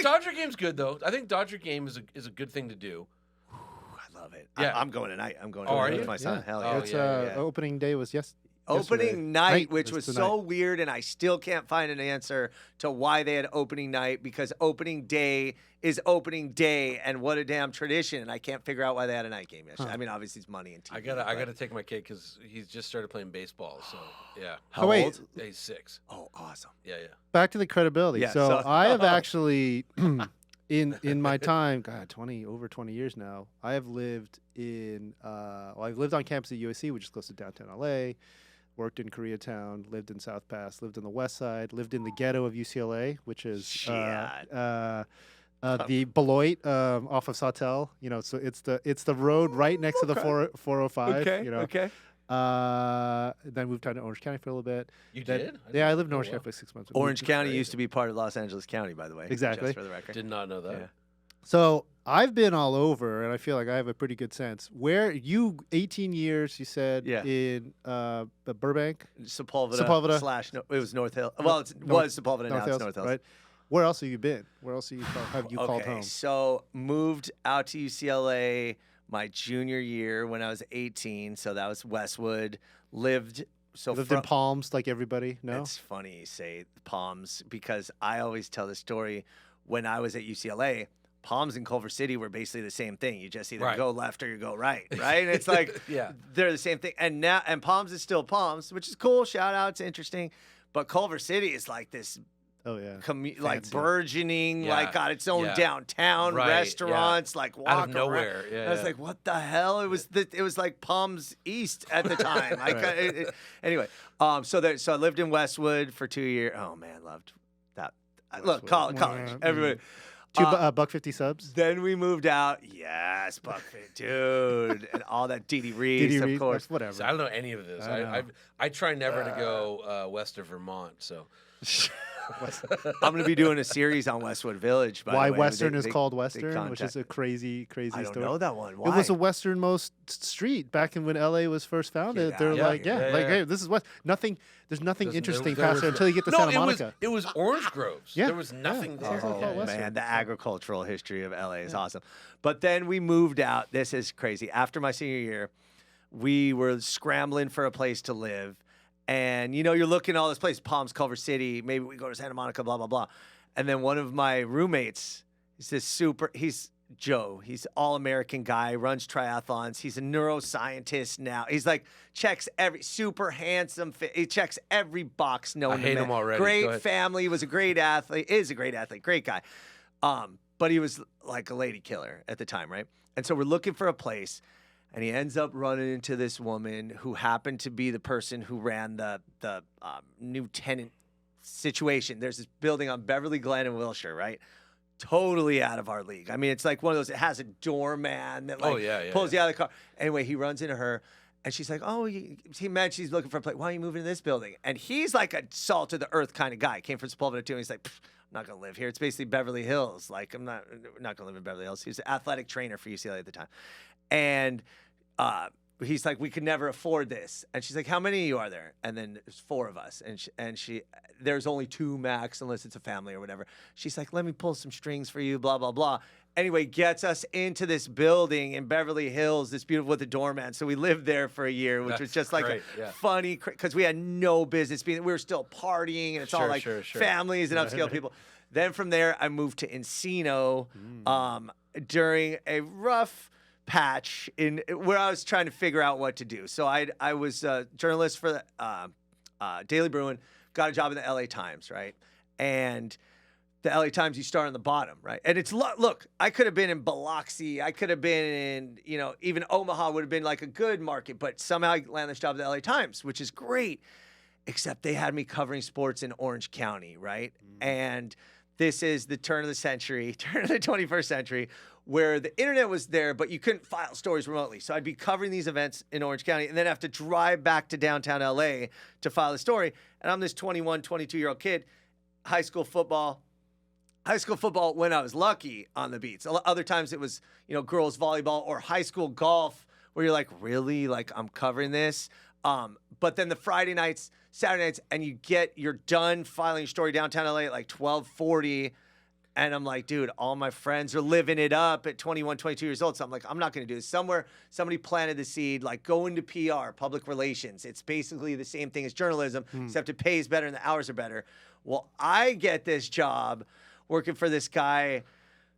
Dodger game's good though. I think Dodger game is a good thing to do. I love it. Yeah. I'm going tonight. I'm going with my son. Hell yeah. It's opening day was yesterday. Opening night, which was so weird, and I still can't find an answer to why they had opening night, because opening day is opening day, and what a damn tradition, and I can't figure out why they had a night game yesterday. I mean, obviously it's money and TV. I gotta take my kid because he's just started playing baseball, so yeah. How old? He's 6. Oh, awesome. Yeah. Back to the credibility. Yeah, so I have actually, in my time, God, over 20 years now, I have lived I've lived on campus at USC, which is close to downtown LA. Worked in Koreatown, lived in South Pass, lived on the West Side, lived in the ghetto of UCLA, which is the Beloit off of Sawtelle. So it's the road right next to the 405. Okay. Then moved down to Orange County for a little bit. You did? Yeah, I lived in Orange County for 6 months. Orange County used to be part of Los Angeles County, by the way. Exactly. Just for the record. Did not know that. Yeah. So I've been all over, and I feel like I have a pretty good sense. Where 18 years, you said, in Burbank? Sepulveda. It was North Hill. Well, it was Sepulveda, now it's North Hills. Right. Where else have you been? Where else have you called home? So moved out to UCLA my junior year when I was 18. So that was Westwood. Lived so You lived in Palms like everybody. No, it's funny you say Palms because I always tell the story when I was at UCLA. Palms and Culver City were basically the same thing. You just either go left or you go right, right? And it's like they're the same thing. And Palms is still Palms, which is cool. Shout out, it's interesting. But Culver City is like this. Oh yeah, like burgeoning, like got its own downtown restaurants, like walk out of nowhere. I was like, what the hell? It was like Palms East at the time. Anyway, so I lived in Westwood for 2 years. Oh man, loved that. Look, college, everybody. $1.50 subs. Then we moved out. Yes, $1.50, dude, and all that DD Reeds, of course. Whatever. So I don't know any of this. I try never to go west of Vermont. So I'm going to be doing a series on Westwood Village. Why Western is called Western, which is a crazy story. I don't know that one. Why? It was the westernmost street back when LA was first founded. They're like, hey, this is West. There's nothing interesting past there until you get to Santa Monica. It was orange groves. There was nothing there. Oh, man, the agricultural history of LA is awesome. But then we moved out. This is crazy. After my senior year, we were scrambling for a place to live. And, you're looking at all this place, Palms, Culver City, maybe we go to Santa Monica, blah, blah, blah. And then one of my roommates, he's Joe. He's all-American guy, runs triathlons. He's a neuroscientist now. He's like, super handsome. He checks every box known to man. I hate him already. Great family, was a great athlete, great guy. But he was like a lady killer at the time, right? And so we're looking for a place. And he ends up running into this woman who happened to be the person who ran the new tenant situation. There's this building on Beverly Glen and Wilshire, right? Totally out of our league. I mean, it's like one of those, it has a doorman that pulls you out of the car. Anyway, he runs into her. And she's like, she's looking for a place. Why are you moving to this building? And he's like a salt of the earth kind of guy. Came from Sepulveda too. And he's like, I'm not going to live here. It's basically Beverly Hills. Like, I'm not going to live in Beverly Hills. He was an athletic trainer for UCLA at the time. And he's like, we could never afford this. And she's like, how many of you are there? And then there's 4 of us. And she there's only 2 max unless it's a family or whatever. She's like, let me pull some strings for you, blah, blah, blah. Anyway, gets us into this building in Beverly Hills, this beautiful with the doorman. So we lived there for a year, which was just like funny, because we had no business being, we were still partying, and it's all like families and upscale people. Then from there, I moved to Encino during a rough patch in where I was trying to figure out what to do. So I was a journalist for the Daily Bruin, got a job in the LA Times, right? And the LA Times, you start on the bottom, right? And it's, look, I could have been in Biloxi. I could have been in, even Omaha would have been like a good market, but somehow I landed this job at the LA Times, which is great, except they had me covering sports in Orange County, right? And this is the turn of the 21st century, where the internet was there, but you couldn't file stories remotely. So I'd be covering these events in Orange County and then have to drive back to downtown LA to file the story. And I'm this 21, 22-year-old kid, high school football when I was lucky on the beats. Other times it was, girls volleyball or high school golf, where you're like, really? Like, I'm covering this? But then the Friday nights, Saturday nights, and you're done filing your story downtown LA at like 12:40. And I'm like, dude, all my friends are living it up at 21, 22 years old. So I'm like, I'm not going to do this. Somewhere, somebody planted the seed, like go into PR, public relations. It's basically the same thing as journalism, except it pays better and the hours are better. Well, I get this job working for this guy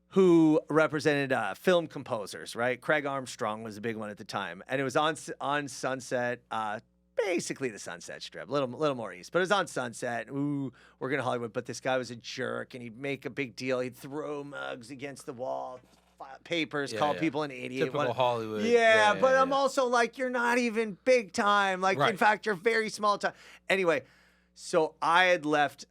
who represented film composers, right? Craig Armstrong was a big one at the time. And it was on Sunset, basically the Sunset Strip, a little more east, but it was on Sunset. Ooh, we're going to Hollywood. But this guy was a jerk, and he'd make a big deal. He'd throw mugs against the wall, file papers, call people an idiot. Typical Hollywood. But I'm also like, you're not even big time. Like, in fact, you're very small time. Anyway, so I had left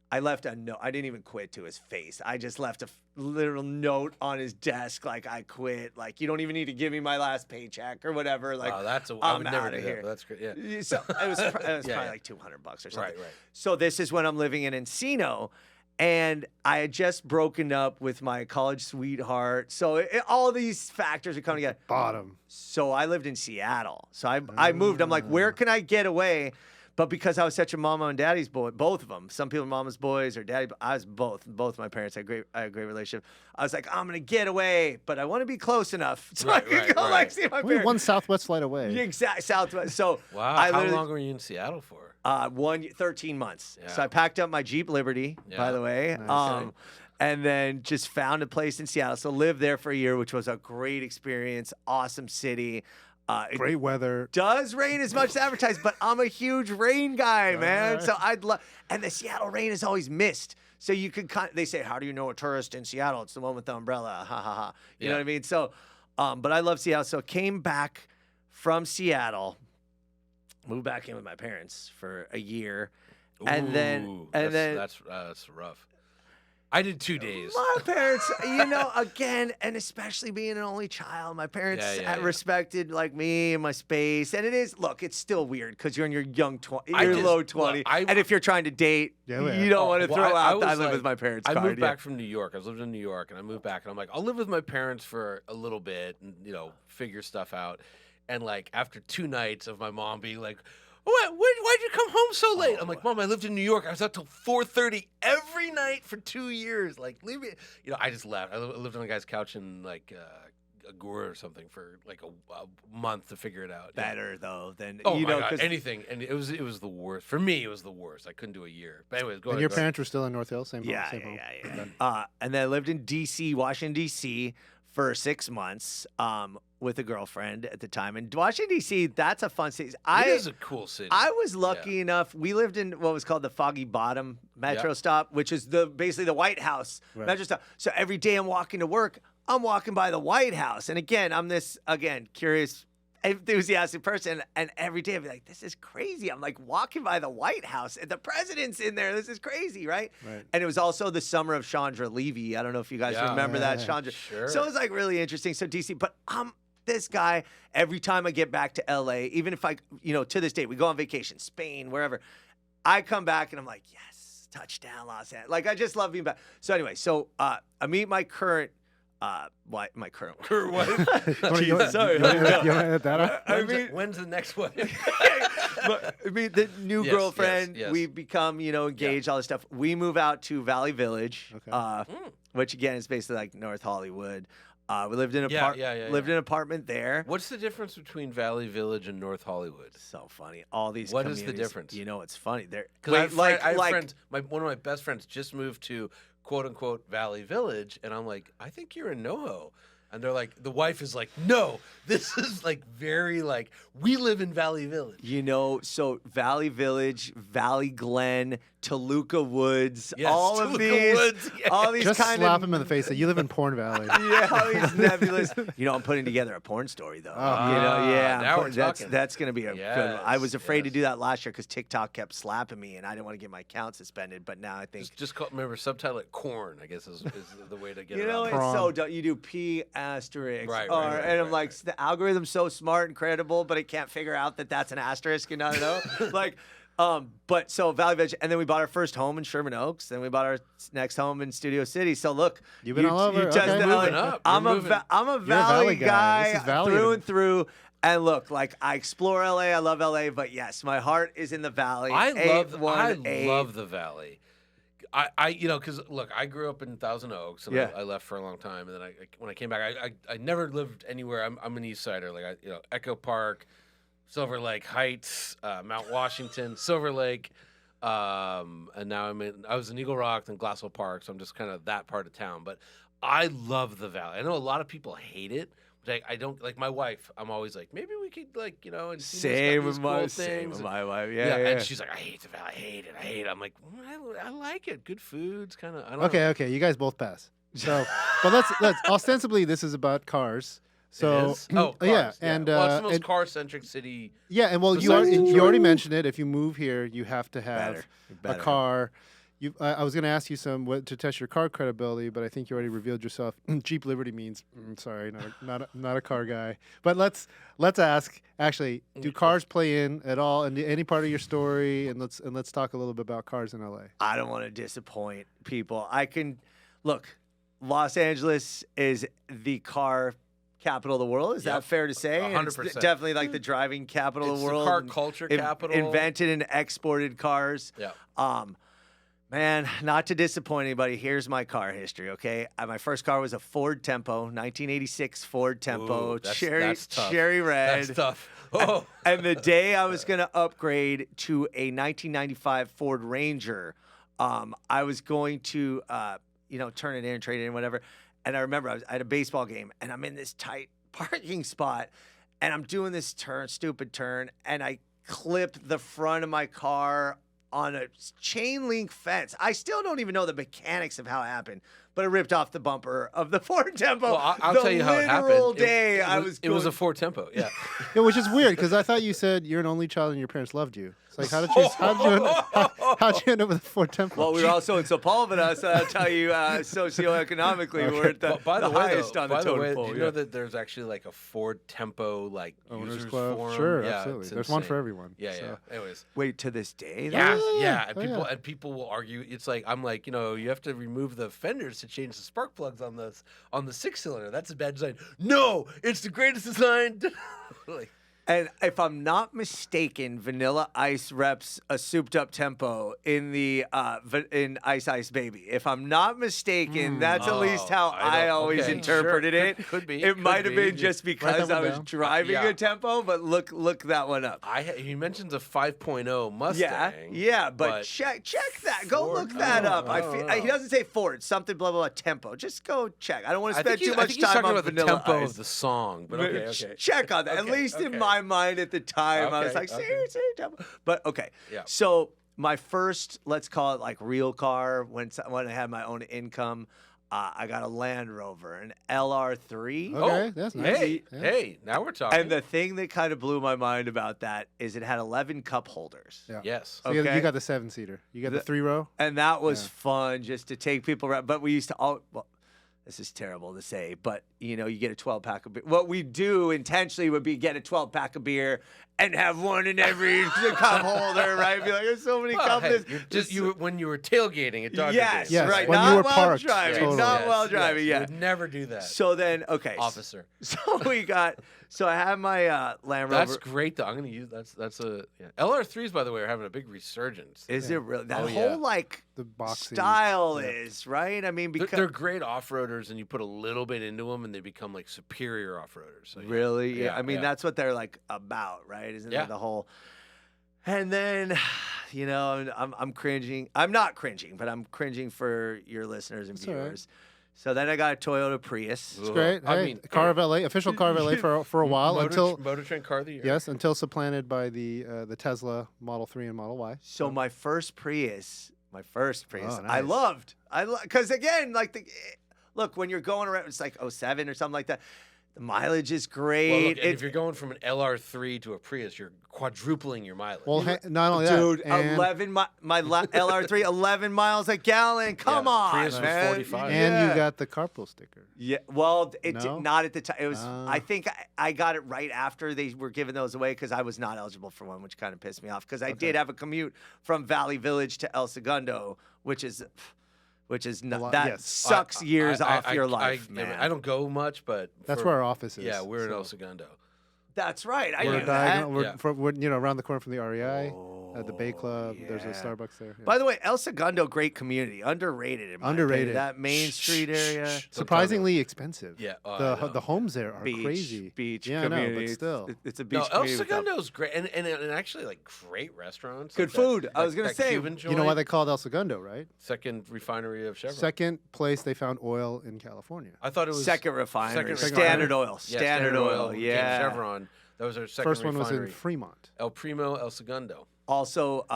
I left a note. I didn't even quit to his face. I just left a literal note on his desk, like, I quit. Like, you don't even need to give me my last paycheck or whatever. Like, I would never do that, but that's great. Yeah. So it was probably like $200 or something. Right. So this is when I'm living in Encino, and I had just broken up with my college sweetheart. So all these factors are coming together. Bottom. So I lived in Seattle. So I moved. I'm like, where can I get away? But because I was such a mama and daddy's boy, both of them. Some people are mama's boys or daddy. I was both. Both my parents had a great relationship. I was like, I'm gonna get away, but I want to be close enough so I can go like see my We're parents. one Southwest flight away. Exact Southwest. So Wow. How long were you in Seattle for? 13 months. Yeah. So I packed up my Jeep Liberty, by the way. Nice. And then just found a place in Seattle. So lived there for a year, which was a great experience. Awesome city. Great weather. Does rain as much as advertised, but I'm a huge rain guy, man. right. So I'd love, and the Seattle rain is always missed. So you could they say, how do you know a tourist in Seattle? It's the one with the umbrella. Ha ha ha. You know what I mean? So, but I love Seattle. So came back from Seattle, moved back in with my parents for a year, and then that's rough. I did 2 days. my parents, you know, again, and especially being an only child, my parents respected like me and my space. And it is, look, it's still weird because you're in your low 20, and if you're trying to date, you don't want to throw out. I live with my parents. I moved back from New York. I was living in New York, and I moved back, and I'm like, I'll live with my parents for a little bit, and figure stuff out. And like after 2 nights of my mom being like, why'd you come home so late? I'm like, Mom, I lived in New York. I was out till 4:30 every night for 2 years. Like, leave me. I just left. I lived on a guy's couch in like Agora or something for like a month to figure it out. Better though than God, anything. And it was the worst for me. It was the worst. I couldn't do a year. But anyways, go ahead. And your parents were still in North Hill, same home. Yeah. And then I lived in D.C., Washington D.C. for 6 months. With a girlfriend at the time. And Washington, D.C., that's a fun city. It is a cool city. I was lucky enough. We lived in what was called the Foggy Bottom Metro stop, which is basically the White House Metro stop. So every day I'm walking to work, I'm walking by the White House. And again, I'm this, curious, enthusiastic person. And every day I'd be like, this is crazy. I'm like walking by the White House and the president's in there. This is crazy, right? And it was also the summer of Chandra Levy. I don't know if you guys remember that, Chandra. Sure. So it was like really interesting. So D.C., but this guy, every time I get back to LA, even if I, to this day, we go on vacation, Spain, wherever, I come back and I'm like, yes, touchdown, Los Angeles. Like, I just love being back. So anyway, I meet my current wife. Sorry. You want to edit that out? When's the next one? I mean, the new girlfriend, yes. we become, engaged, all this stuff. We move out to Valley Village, which again is basically like North Hollywood. We lived in an apartment there. What's the difference between Valley Village and North Hollywood? So funny. All these. What is the difference? It's funny. Because I have friends. One of my best friends just moved to quote unquote Valley Village, and I'm like, I think you're in NoHo. And they're like, the wife is like, no, this is like very like, we live in Valley Village. So Valley Village, Valley Glen, Toluca Woods, Yes, all Toluca of these, Woods, yeah. all these Just kind slap of. him in the face. You live in Porn Valley. Yeah, all these nebulous. I'm putting together a porn story though. Now we're talking. That's going to be a good one. I was afraid to yes. do that last year because TikTok kept slapping me, and I didn't want to get my account suspended. But now I think remember subtitle it corn. I guess is the way to get it. it's so dumb. You do P asterisk, Right, and I'm like, the algorithm's so smart, incredible, but it can't figure out that that's an asterisk. You know, like. But so Valley Village, and then we bought our first home in Sherman Oaks. Then we bought our next home in Studio City. So look, You've been all over. You just moving up. I'm a Valley guy This is Valley through and through. And look, like I explore LA, I love LA, but yes, my heart is in the Valley. I love the Valley. Because look, I grew up in Thousand Oaks, and I left for a long time, and then when I came back, I never lived anywhere. I'm an East Sider, like Echo Park, Silver Lake Heights, Mount Washington, Silver Lake, and now I was in Eagle Rock and Glassell Park, so I'm just kind of that part of town. But I love the Valley. I know a lot of people hate it. I don't like my wife. I'm always like, maybe we could and same with my wife. Yeah. And she's like, I hate the Valley. I hate it. I'm like, I like it. Good foods, kind of. I don't know. Okay. You guys both pass. So, but let's ostensibly this is about cars. So cars, and well, it's the most car-centric city. Yeah, and well, you already mentioned it. If you move here, you have to have a car. I was going to ask you to test your car credibility, but I think you already revealed yourself. Jeep Liberty means sorry, not a car guy. But let's ask. Actually, do cars play in at all in any part of your story? And let's talk a little bit about cars in LA. I don't want to disappoint people. I can look. Los Angeles is the car capital of the world. Is that fair to say? 100%. It's definitely like the driving capital of the world. It's the car culture capital. Invented and exported cars. Yeah. Man, not to disappoint anybody, here's my car history, okay? My first car was a Ford Tempo, 1986 Ford Tempo, Ooh, that's tough. cherry red. That's tough. Oh. And the day I was going to upgrade to a 1995 Ford Ranger, I was going to, turn it in, trade it in, whatever. And I remember I had a baseball game, and I'm in this tight parking spot, and I'm doing this stupid turn, and I clip the front of my car on a chain link fence. I still don't even know the mechanics of how it happened, but it ripped off the bumper of the Ford Tempo. Well, I'll tell you how it happened. It was a Ford Tempo, yeah. Yeah, which is weird because I thought you said you're an only child and your parents loved you. It's like, how'd you end up with a Ford Tempo? Well, we were also in Sepulveda, so I'll tell you, socioeconomically, we're at the highest on the totem pole. Do you know that there's actually like a Ford Tempo Owners users club? forum? Sure, Yeah, absolutely. it's There's one insane. for everyone. Yeah, so. yeah. Anyways. Wait, to this day? Yeah. Oh, And people will argue. It's like I'm like, you have to remove the fenders to change the spark plugs on the 6-cylinder. That's a bad design. No, it's the greatest design. Like, And if I'm not mistaken, Vanilla Ice reps a souped-up Tempo in the in Ice Ice Baby. If I'm not mistaken, that's at least how I always interpreted it. Could be. It might have been just because I was driving a Tempo, but look that one up. He mentions a 5.0 Mustang. Yeah, but check that. Go look that up. He doesn't say Ford, something blah blah blah Tempo. Just go check. I don't want to spend too much time on about Vanilla the tempo Ice. of the song, but okay. Check on that. At least in my mind at the time, I was like, seriously, but okay. Yeah. So my first, let's call it like real car, when I had my own income, I got a Land Rover, an LR3. Okay, that's nice. Hey, now we're talking. And the thing that kind of blew my mind about that is it had 11 cup holders. Yeah. Yes. So you got the 7-seater. You got the 3-row. And that was fun just to take people around. But we used to this is terrible to say, but you get a 12-pack of beer. What we do intentionally would be get a 12-pack of beer and have one in every cup holder, right? Be like, there's so many cups. When you were tailgating at Dodger yes, Days. right. When Not you were while parked, driving. totally. Not while driving. You Yeah. would never do that. So then, okay, Officer. So I have my Land Rover. That's great, though. I'm going to use that's a LR3s, by the way, are having a big resurgence. Is it really? That yeah. whole The boxy style is right. I mean, because they're great off-roaders, and you put a little bit into them, and they become like superior off-roaders. So, really, yeah. I mean, that's what they're like about, right? Isn't it the whole? And then, I'm cringing. I'm not cringing, but I'm cringing for your listeners and viewers. Right. So then I got a Toyota Prius. It's great. Hey, car of LA, official car of LA for a while until MotorTrend Car of the Year. Yes, until supplanted by the Tesla Model 3 and Model Y. So my first Prius, nice. I loved, because again, look, when you're going around, it's like 07 or something like that. The mileage is great. Well, look, if you're going from an LR3 to a Prius, you're quadrupling your mileage. Well, not only dude, that, 11 my LR3, 11 miles a gallon. Come on, Prius man. was 45. And you got the carpool sticker. Yeah, well, it No? did not at the time. It was. I think I got it right after they were giving those away because I was not eligible for one, which kind of pissed me off because I did have a commute from Valley Village to El Segundo, which is not that yes. sucks years off your life, man. I don't go much, but That's where our office is. Yeah, we're in El Segundo. That's right. I We're knew diagonal. that. We're around the corner from the REI, the Bay Club. There's a Starbucks there. Yeah. By the way, El Segundo, great community, underrated in my opinion. That Main Street area, surprisingly expensive. Yeah, the homes there are crazy. Beach community. community. But still, it's a beach. El community. Segundo's great, and actually like great restaurants. Good food. I was gonna say. Cuban joint, you know why they call it El Segundo, right? Second refinery of Chevron. Second place they found oil in California. I thought it was second refinery. Second Standard refinery. Oil. Yeah, Standard Oil. Came Yeah. Chevron. That was our second First one refinery. was in Fremont. El Primo, El Segundo. Also,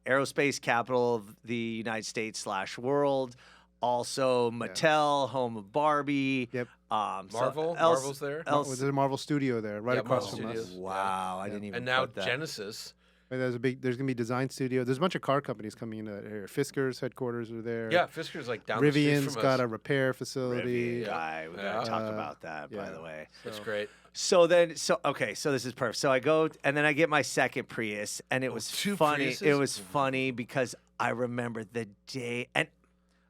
aerospace capital of the United States / world. Also, Mattel, home of Barbie. Yep. Marvel. Marvel's there. There's a Marvel studio there, right across Marvel from us. Studios. Wow, I didn't even. And now put that. Genesis. And there's gonna be design studio. There's a bunch of car companies coming into that area. Fisker's headquarters are there. Yeah, Fisker's like down the street Rivian's from got us. a repair facility. Rivian guy. We gotta talk about that, by the way. That's great. So this is perfect. So I go and then I get my second Prius, and it was two funny. Priuses? It was funny because I remember the day, and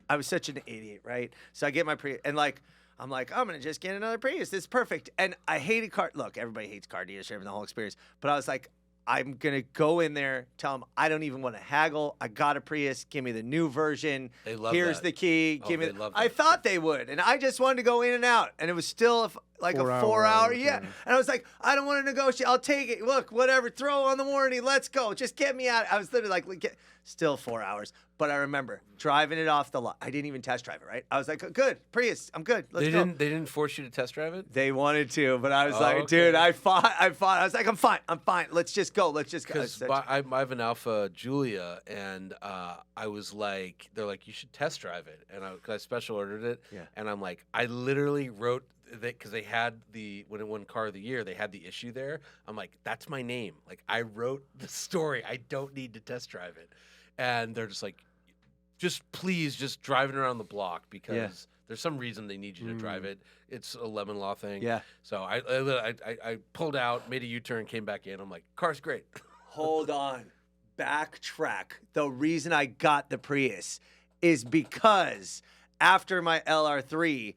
I was such an idiot, right? So I get my Prius, and like I'm like, I'm going to just get another Prius. This is perfect. And I hated car. Look, everybody hates car dealership and the whole experience. But I was like, I'm going to go in there, tell them I don't even want to haggle. I got a Prius. Give me the new version. They love Here's that. the key. Oh, Give me. they love I that. thought they would. And I just wanted to go in and out. And it was still like a 4-hour. Yeah. And I was like, I don't want to negotiate. I'll take it. Look, whatever. Throw on the warranty. Let's go. Just get me out. I was literally like, still 4 hours. But I remember driving it off the lot. I didn't even test drive it, right? I was like, good, Prius, I'm good. Let's go. They didn't force you to test drive it? They wanted to, but I was like, okay. dude, I fought. I was like, I'm fine. Let's just go. Because I have an Alpha Giulia, and I was like, they're like, you should test drive it. And cause I special ordered it. Yeah. And I'm like, I literally wrote, because they had when it won Car of the Year, they had the issue there. I'm like, that's my name. Like, I wrote the story. I don't need to test drive it. And they're just like, please drive it around the block, because there's some reason they need you to drive it. It's a lemon law thing. Yeah. So I pulled out, made a U-turn, came back in. I'm like, car's great. Hold on. Backtrack. The reason I got the Prius is because after my LR3,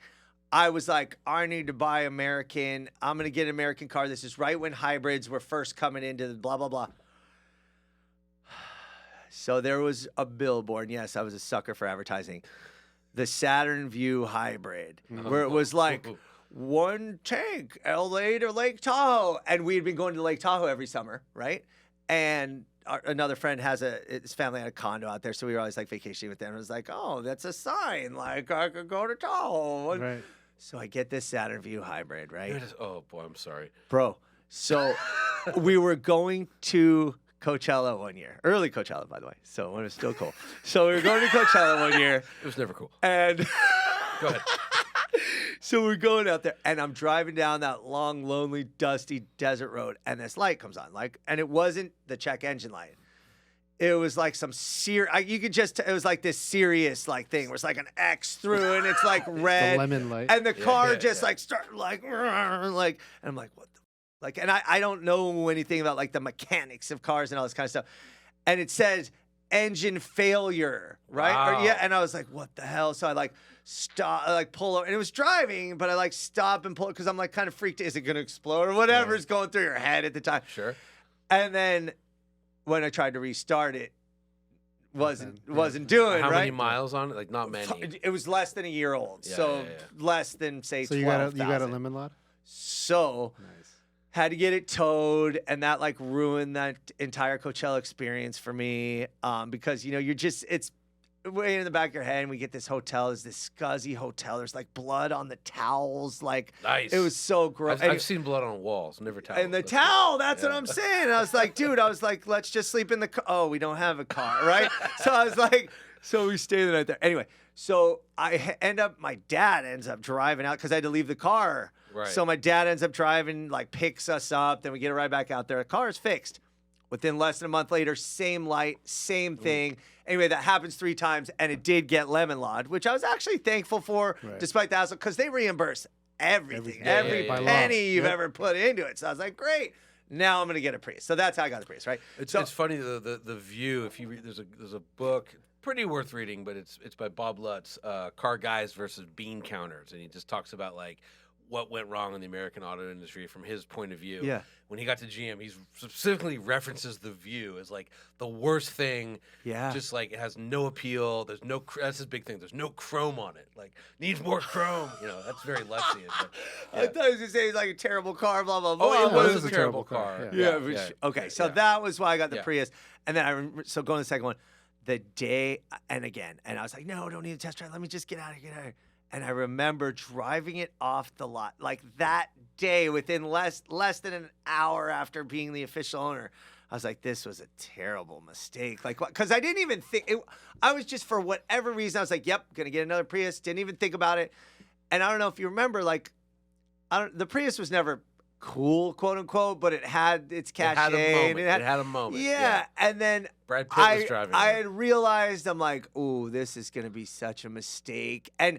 I was like, I need to buy American. I'm going to get an American car. This is right when hybrids were first coming into the blah, blah, blah. So there was a billboard. And yes, I was a sucker for advertising. The Saturn Vue Hybrid, where it was like one tank, LA to Lake Tahoe. And we had been going to Lake Tahoe every summer, right? And another friend his family had a condo out there. So we were always like vacationing with them. And I was like, oh, that's a sign. Like, I could go to Tahoe. Right. So I get this Saturn Vue Hybrid, right? Oh, boy, I'm sorry. Bro, so we were going to Coachella one year. Early Coachella, by the way. So when it was still cool. So we were going to Coachella one year. It was never cool. And Go ahead. so we're going out there, and I'm driving down that long, lonely, dusty desert road, and this light comes on. And it wasn't the check engine light. It was like some it was like this serious thing where it's like an X through, and it's like red. The lemon light. And the car started and I'm like, what the and I don't know anything about like the mechanics of cars and all this kind of stuff. And it says engine failure, right? Wow. And I was like, what the hell? So I stop, pull over, and it was driving, but I stop and pull because I'm kind of freaked. Is it going to explode or whatever is going through your head at the time? Sure. And then when I tried to restart it, wasn't doing How right. many miles on it? Like, not many. It was less than a year old, Yeah. less than say So 12,000. you got a lemon lot? So Nice. had to get it towed, and that ruined that entire Coachella experience for me. Because it's way in the back of your head, and we get this hotel. There's this scuzzy hotel. There's blood on the towels. Nice. It was so gross. I've seen blood on walls, never towels. And the towel, that's what I'm saying. And I was like, dude, let's just sleep in the car. Oh, we don't have a car, right? So I was like, so we stay the night there. Anyway, so my dad ends up driving out because I had to leave the car. Right. So my dad ends up driving, picks us up. Then we get a ride back out there. The car is fixed. Within less than a month later, same light, same thing. Anyway, that happens 3 times, and it did get lemon lawed, which I was actually thankful for, despite the hassle, because they reimburse everything, every penny you've ever put into it. So I was like, great. Now I'm going to get a Prius. So that's how I got the Prius, right? It's funny, the View. If you read, there's a book, pretty worth reading, but it's by Bob Lutz, Car Guys versus Bean Counters, and he just talks about what went wrong in the American auto industry from his point of view. Yeah. When he got to GM, he specifically references the View as the worst thing. Yeah. Just it has no appeal. There's no, that's his big thing. There's no chrome on it. Needs more chrome. That's very Lutzian. But, yeah. I thought he was going to say it's a terrible car, blah, blah, blah. Oh, it Yeah, was a terrible car. Okay, so that was why I got the Prius. And then I remember, so going to the second one, the day, and I was like, no, don't need a test drive. Let me just get out of here. And I remember driving it off the lot that day, within less than an hour after being the official owner. I was like, this was a terrible mistake. Because I didn't even think it. I was just, for whatever reason, I was like, yep, gonna get another Prius. Didn't even think about it. And I don't know if you remember, the Prius was never cool, quote unquote, but it had its cachet. It had a moment. Yeah. And then Brad Pitt was driving. I had realized, I'm like, ooh, this is gonna be such a mistake. And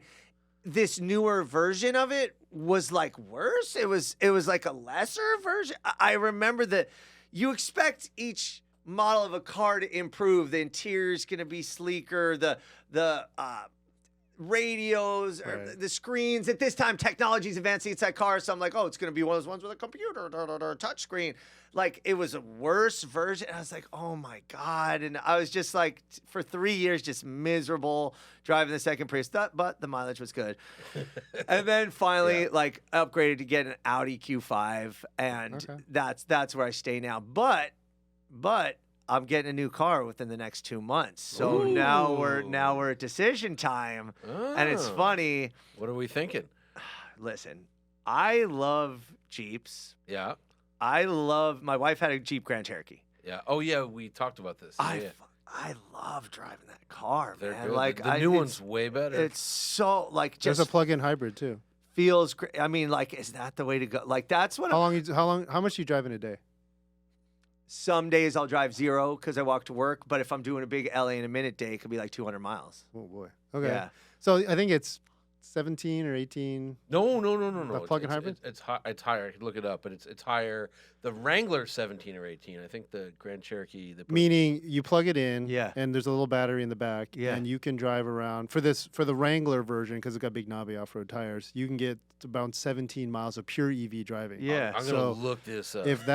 this newer version of it was worse. It was a lesser version. I remember that you expect each model of a car to improve. The interior's going to be sleeker. The radios, or Right. the screens. At this time, technology's advancing inside cars, so I'm like, oh, it's going to be one of those ones with a computer, touch screen. Like, it was a worse version. I was like, oh my God. And I was just like, for 3 years, just miserable driving the second Prius, but the mileage was good. And then finally, like, upgraded to get an Audi Q5, and that's where I stay now. But I'm getting a new car within the next 2 months. So now we're at decision time. And it's funny. What are we thinking? Listen, I love Jeeps. Yeah. My wife had a Jeep Grand Cherokee. Yeah. Oh, yeah. We talked about this. Yeah. I love driving that car, They're man. good. Like, the new one's way better. It's so, like, There's just a plug-in hybrid too. feels great. I mean, like, is that the way to go? Like, that's what How much do you drive in a day? some days I'll drive 0 because I walk to work. But if I'm doing a big LA in a minute day, it could be like 200 miles. Oh boy. Okay. Yeah. So I think it's 17 or 18. No. A plug-in hybrid? It's higher. I could look it up, but it's higher. The Wrangler's 17 or 18. I think the Grand Cherokee. Meaning you plug it in, Yeah. and there's a little battery in the back, Yeah. and you can drive around for the Wrangler version because it's got big knobby off-road tires. You can get about 17 miles of pure EV driving. Yeah. I'm gonna look this up. If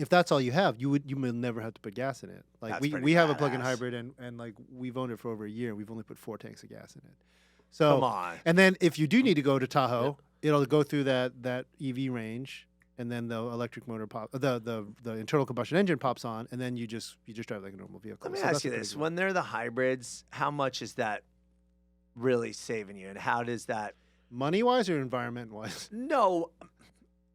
that's all you have, you will never have to put gas in it. Like That's we pretty have a plug-in badass. hybrid, and like we've owned it for over a year. We've only put 4 tanks of gas in it. So Come on. and then if you do need to go to Tahoe, it'll go through that EV range, and then the electric motor the internal combustion engine pops on, and then you just drive like a normal vehicle. Let me So ask that's you pretty this: good. when they're the hybrids, how much is that really saving you, and how does that? Money-wise or environment-wise? No,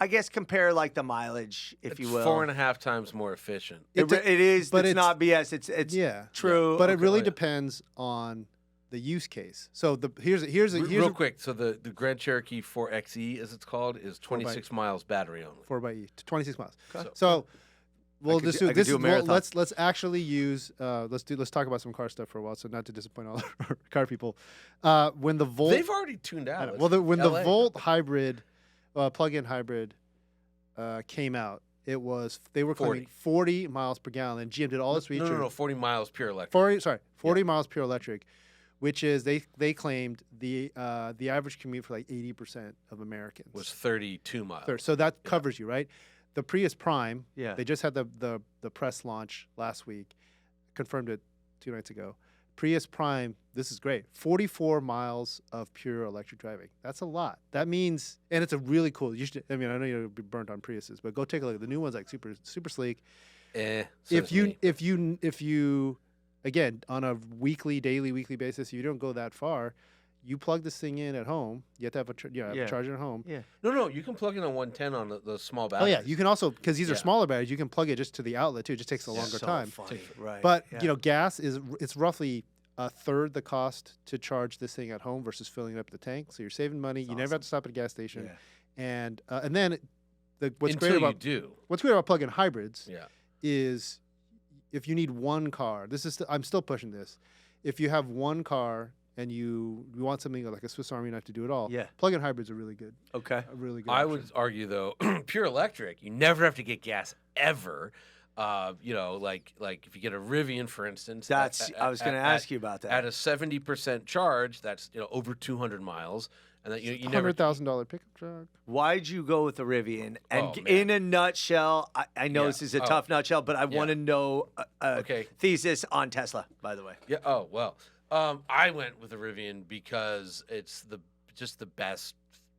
I guess compare like the mileage, if you will. 4.5 times more efficient. It is, but it's not BS. It's Yeah, true. but it Okay. really depends on the use case. So here's Real quick. So the Grand Cherokee 4XE, as it's called, is 26 miles battery only. 4xe, 26 miles. Okay. So we'll could just do- do I could this. do a Is, marathon. let's actually use let's talk about some car stuff for a while. So not to disappoint all our car people. When the Volt, They've already tuned I out. know. Well, when LA. the Volt hybrid, plug-in hybrid, came out, they were claiming 40 miles per gallon, and GM did all this research. No, 40 miles pure electric. 40 miles pure electric, which is they claimed the average commute for like 80% of Americans Was 32 miles. So that covers you, right? The Prius Prime, Yeah. they just had the press launch last week, confirmed it 2 nights ago. Prius Prime, this is great. 44 miles of pure electric driving. That's a lot. That means, and it's a really cool. I know you'll be burnt on Priuses, but go take a look. The new one's like super sleek. If If you again on a weekly basis, you don't go that far. You plug this thing in at home. You have to have a charger at home. Yeah. No, you can plug in a 110 on the small Oh batteries. yeah, you can also, because these are Yeah. smaller batteries, you can plug it just to the outlet too. It just takes a longer So time. funny. Right. But yeah. gas it's roughly a third the cost to charge this thing at home versus filling up the tank. So you're saving money. You never have to stop at a gas station. Yeah. And then what's Until great you about do. what's great about plug-in hybrids Yeah. is if you need one car. I'm still pushing this. If you have one car and you want something like a Swiss Army knife to do it all, Yeah. plug-in hybrids are really good. Okay. A really good. I option. would argue though, pure electric, you never have to get gas ever. Like if you get a Rivian, for instance. I was going to ask you about that. At a 70% charge, that's over 200 miles, and that you never. $100,000 pickup truck. Why'd you go with the Rivian? And Oh, man. in a nutshell, I know Yeah. this is a Oh. tough nutshell, but I want to know Okay. thesis on Tesla, by the way. Yeah. Oh well. I went with the Rivian because it's just the best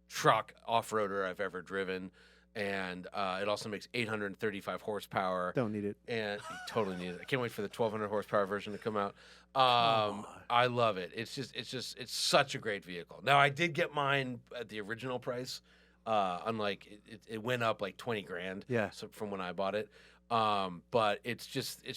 truck off-roader I've ever driven, and it also makes 835 horsepower. Don't need it. And you totally need it. I can't wait for the 1200 horsepower version to come out. on. I love it. It's such a great vehicle. Now I did get mine at the original price. Unlike it went up like 20 grand. Yeah. So from when I bought it. But it's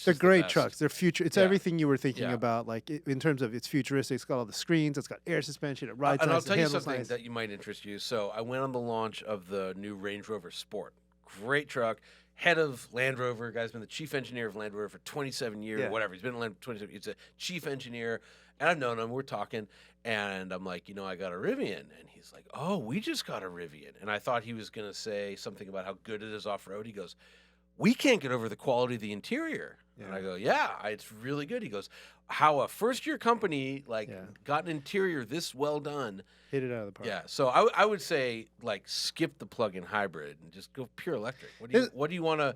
They're the great best. trucks. They're future. It's Yeah. everything you were thinking Yeah. about. Like in terms of it's futuristic. It's got all the screens. It's got air suspension. It rides And nice. I'll tell it you handles something nice. that you might interest you. So I went on the launch of the new Range Rover Sport. Great truck. Head of Land Rover. Guy's been the chief engineer of Land Rover for 27 years, Yeah. whatever. He's been in Land 27. He's a chief engineer. And I've known him. We're talking. And I'm like, I got a Rivian. And he's like, oh, we just got a Rivian. And I thought he was going to say something about how good it is off-road. He goes, we can't get over the quality of the interior. And I go, yeah, it's really good. He goes, how a first-year company got an interior this well done. Hit it out of the park. Yeah, so I would say skip the plug-in hybrid and just go pure electric. What do you want to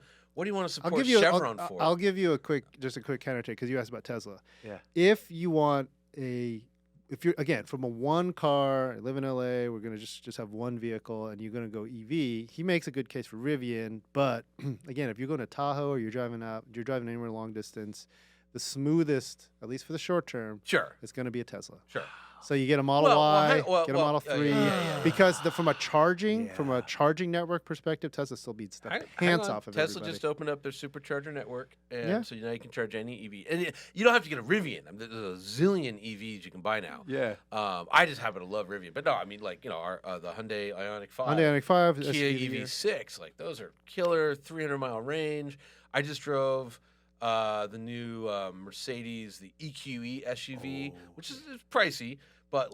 support Chevron for? I'll give you a quick counter take because you asked about Tesla. Yeah. If you want if you're again from a one car, I live in LA, we're gonna just have one vehicle, and you're gonna go EV. He makes a good case for Rivian, but again, if you're going to Tahoe or you're driving anywhere long distance, the smoothest, at least for the short term, is going to be a Tesla. Sure. So you get a Model Y, get a Model 3, because from a charging network perspective, Tesla still beats the pants off of Tesla everybody. just opened up their supercharger network, and so now you can charge any EV, and you don't have to get a Rivian. I mean, there's a zillion EVs you can buy now. Yeah. I just happen to love Rivian, but no, I mean our the Hyundai Ioniq 5, Hyundai Ioniq 5, Kia EV6, those are killer, 300-mile range. I just drove the new Mercedes, the EQE SUV, which is pricey, but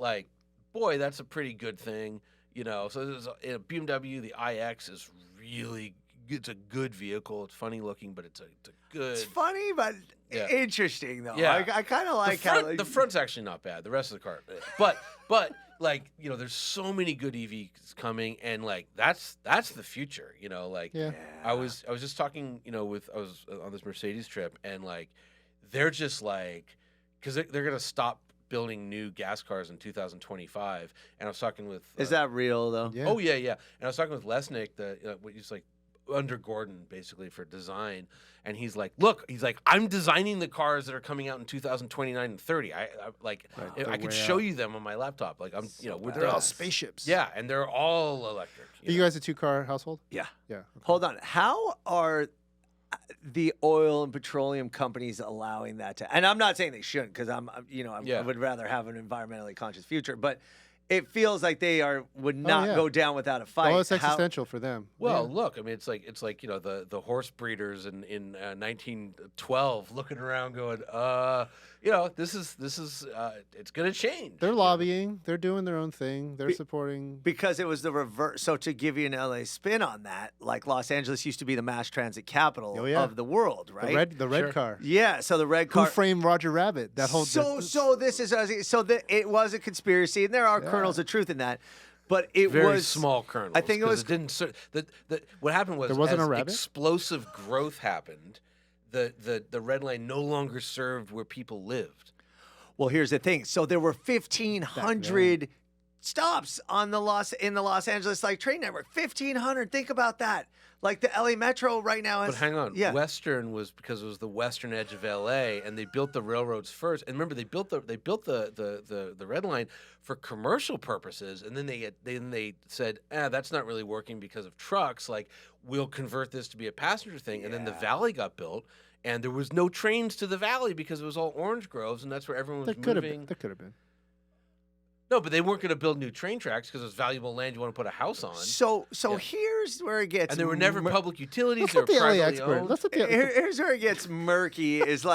boy, that's a pretty good thing, So there's a BMW, the iX is it's a good vehicle. It's funny looking, but it's a good. It's funny, but interesting though. Yeah. I kind of like the front's actually not bad. The rest of the car, but there's so many good EVs coming, and that's the future. I was just talking, I was on this Mercedes trip, and they're just because they're gonna stop building new gas cars in 2025, and I was talking with. Is that real though? Yeah. Oh yeah. And I was talking with Lesnick, he's under Gordon basically for design, and he's look, I'm designing the cars that are coming out in 2029 and 30. I could show you them on my laptop. They're all spaceships. Yeah, and they're all electric. Are you guys a 2-car household? Yeah. Okay. Hold on. How are the oil and petroleum companies allowing that to? And I'm not saying they shouldn't, because I would rather have an environmentally conscious future, but it feels like they would not go down without a fight. Well, it's existential for them. Well, look, I mean, it's like the horse breeders in 1912 looking around going, this is it's gonna change. They're lobbying. They're doing their own thing. They're supporting. Because it was the reverse. So to give you an LA spin on that, Los Angeles used to be the mass transit capital of the world, right? The red car. Yeah. So the red car. Who framed Roger Rabbit? That whole. It was a conspiracy, and there are kernels of truth in that. But it very was small kernels. I think it was. It didn't. What happened was there wasn't a rabbit? Explosive growth happened. The red line no longer served where people lived. Well, here's the thing. So there were 1,500 stops on the Los Angeles train network. 1,500. Think about that. The LA Metro right now has. But hang on. Yeah. Western was because it was the western edge of LA, and they built the railroads first. And remember, they built the red line for commercial purposes, and then they said, that's not really working because of trucks. We'll convert this to be a passenger thing. And then the Valley got built, and there was no trains to the Valley because it was all orange groves, and that's where everyone was moving. There could have been. No, but they weren't going to build new train tracks because it's valuable land you want to put a house on. So here's where it gets. And there were never public utilities. Let's let the LA expert. Here's where it gets murky. Is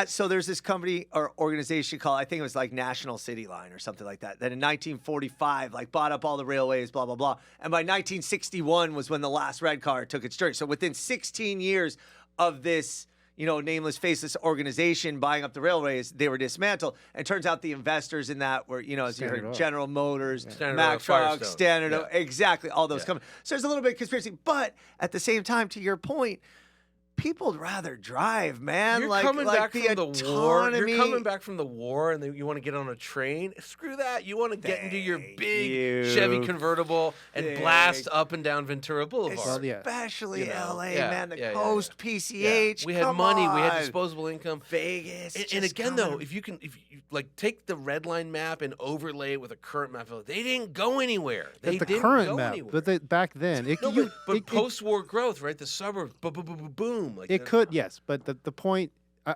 so there's this company or organization called, I think it was National City Line or something like that, that in 1945 bought up all the railways, blah, blah, blah. And by 1961 was when the last red car took its journey. So within 16 years of this, nameless, faceless organization buying up the railways, they were dismantled. And it turns out the investors in that were, as you heard, General Motors, Mack Trucks, Standard, exactly, all those companies. So there's a little bit of conspiracy. But at the same time, to your point, people would rather drive, man. You're coming back from the war. You're coming back from the war, and you want to get on a train. Screw that. You want to get into your big Chevy convertible and blast up and down Ventura Boulevard. Especially LA, man. The coast, PCH. We had money. We had disposable income. Vegas. And again, though, if you take the red line map and overlay it with a current map, they didn't go anywhere. They didn't go anywhere. But back then, but post-war growth, right? The suburbs, boom. It could, yes, but the point.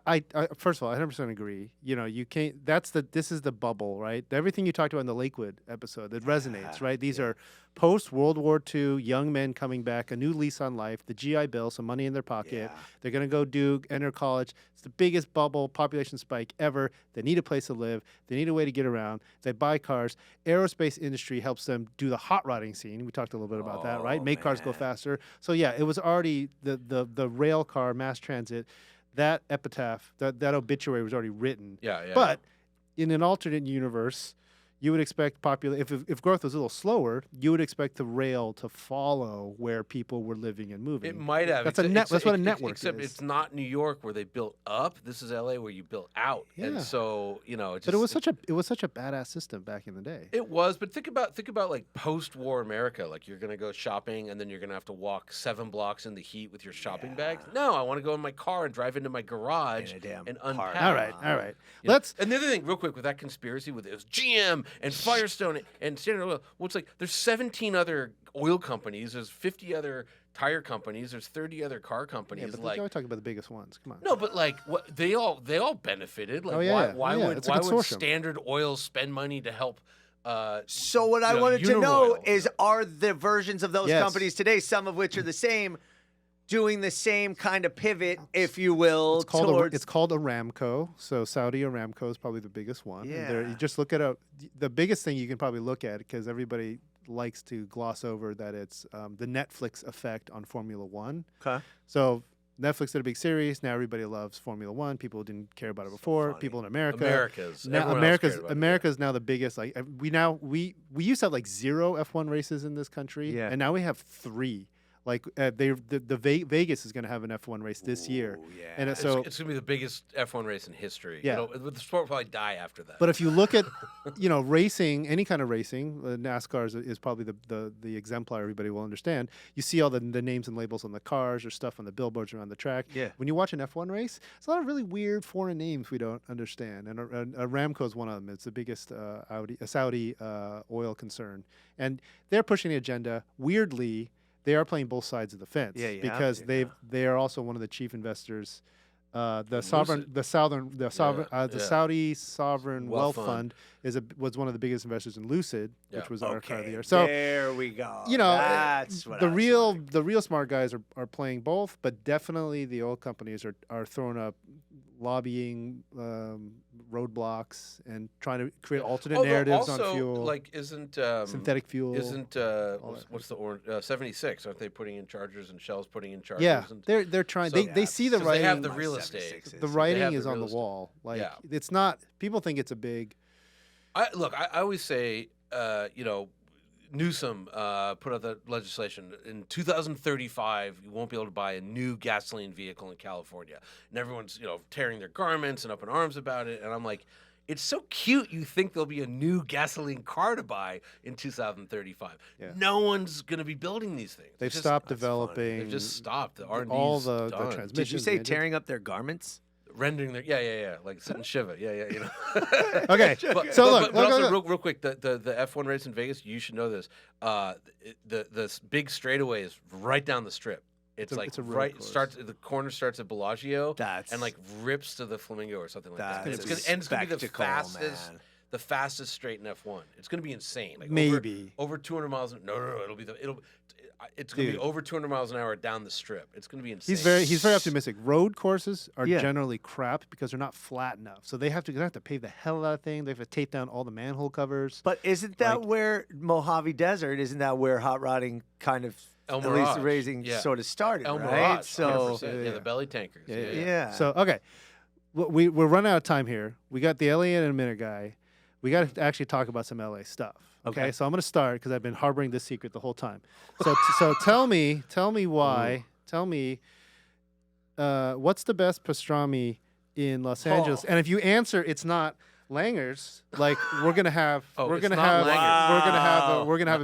I first of all, I 100% agree. You can't. This is the bubble, right? Everything you talked about in the Lakewood episode that resonates, right? These are post World War II young men coming back, a new lease on life, the GI Bill, some money in their pocket. They're gonna go enter college. It's the biggest bubble population spike ever. They need a place to live. They need a way to get around. They buy cars. Aerospace industry helps them do the hot rodding scene. We talked a little bit about that, right? Make cars go faster. So yeah, it was already the rail car mass transit. that epitaph, that obituary was already written. Yeah. But in an alternate universe, you would expect if growth was a little slower, you would expect the rail to follow where people were living and moving. It might have. That's that's what a network except is. it's not New York where they built up. This is LA where you built out. Yeah. And so, but it was such a badass system back in the day. It was, but think about like post-war America. Like you're gonna go shopping and then you're gonna have to walk 7 blocks in the heat with your shopping bags. No, I want to go in my car and drive into my garage and unpack. All right. And the other thing, real quick, with that conspiracy, with it was GM and Firestone and Standard Oil. Well, it's like there's 17 other oil companies. There's 50 other tire companies. There's 30 other car companies. Yeah, but like, you're talking about the biggest ones. Come on. no, but like what they all benefited. Like why would Standard Oil spend money to help? So what I wanted to know is, are the versions of those companies today, some of which are the same, doing the same kind of pivot, if you will, it's called Aramco. So Saudi Aramco is probably the biggest one. Yeah. And you just look at the biggest thing you can probably look at, because everybody likes to gloss over that, it's the Netflix effect on Formula One. Okay. So Netflix did a big series. Now everybody loves Formula One. People didn't care about it before. People in America. America's now the biggest. Like we used to have like 0 F1 races in this country, and now we have 3. Like Vegas is going to have an F1 race this year, and it's going to be the biggest F1 race in history. Yeah, the sport will probably die after that. But if you look at, racing, any kind of racing, NASCAR is probably the exemplar everybody will understand. You see all the names and labels on the cars or stuff on the billboards around the track. Yeah. When you watch an F1 race, it's a lot of really weird foreign names we don't understand, and Aramco is one of them. It's the biggest Saudi oil concern, and they're pushing the agenda. Weirdly, they are playing both sides of the fence because they are also one of the chief investors. The Saudi Sovereign Wealth Fund was one of the biggest investors in Lucid, which was our car of the year. So there we go. That's what the real smart guys are playing both, but definitely the oil companies are throwing up lobbying roadblocks and trying to create alternate narratives on fuel. Like isn't synthetic fuel? Isn't what's the orange 76? Aren't they putting in chargers and Shell's putting in chargers? Yeah, they're trying. So, they see the writing. They have the real estate. The writing is on the wall. Like it's not. People think it's a big. I always say, Newsom put out the legislation in 2035. You won't be able to buy a new gasoline vehicle in California, and everyone's tearing their garments and up in arms about it. And I'm like, it's so cute. You think there'll be a new gasoline car to buy in 2035? Yeah. No one's going to be building these things. They've stopped developing. They've just stopped. The R&D's all the transmissions. Did you say tearing up their garments? Rendering their like sitting Shiva, Okay, but also real quick, the F1 race in Vegas, you should know this. The big straightaway is right down the strip. It's the corner starts at Bellagio and like rips to the Flamingo or something like that. It's gonna be the fastest straight in F1. It's gonna be insane. Like maybe over 200 miles. No. It's going to be over 200 miles an hour down the strip. It's going to be insane. He's very optimistic. Road courses are generally crap because they're not flat enough. So they have to pave the hell out of thing. They have to tape down all the manhole covers. But isn't that where Mojave Desert? Isn't that where hot rodding kind of at least racing sort of started? El right? Mirage, so the belly tankers. Yeah. So okay, we're running out of time here. We got the LA in a minute guy. We got to actually talk about some LA stuff. Okay, so I'm going to start because I've been harboring this secret the whole time. So tell me why. Tell me, what's the best pastrami in Los Angeles? And if you answer, it's not Langer's. Like we're gonna have a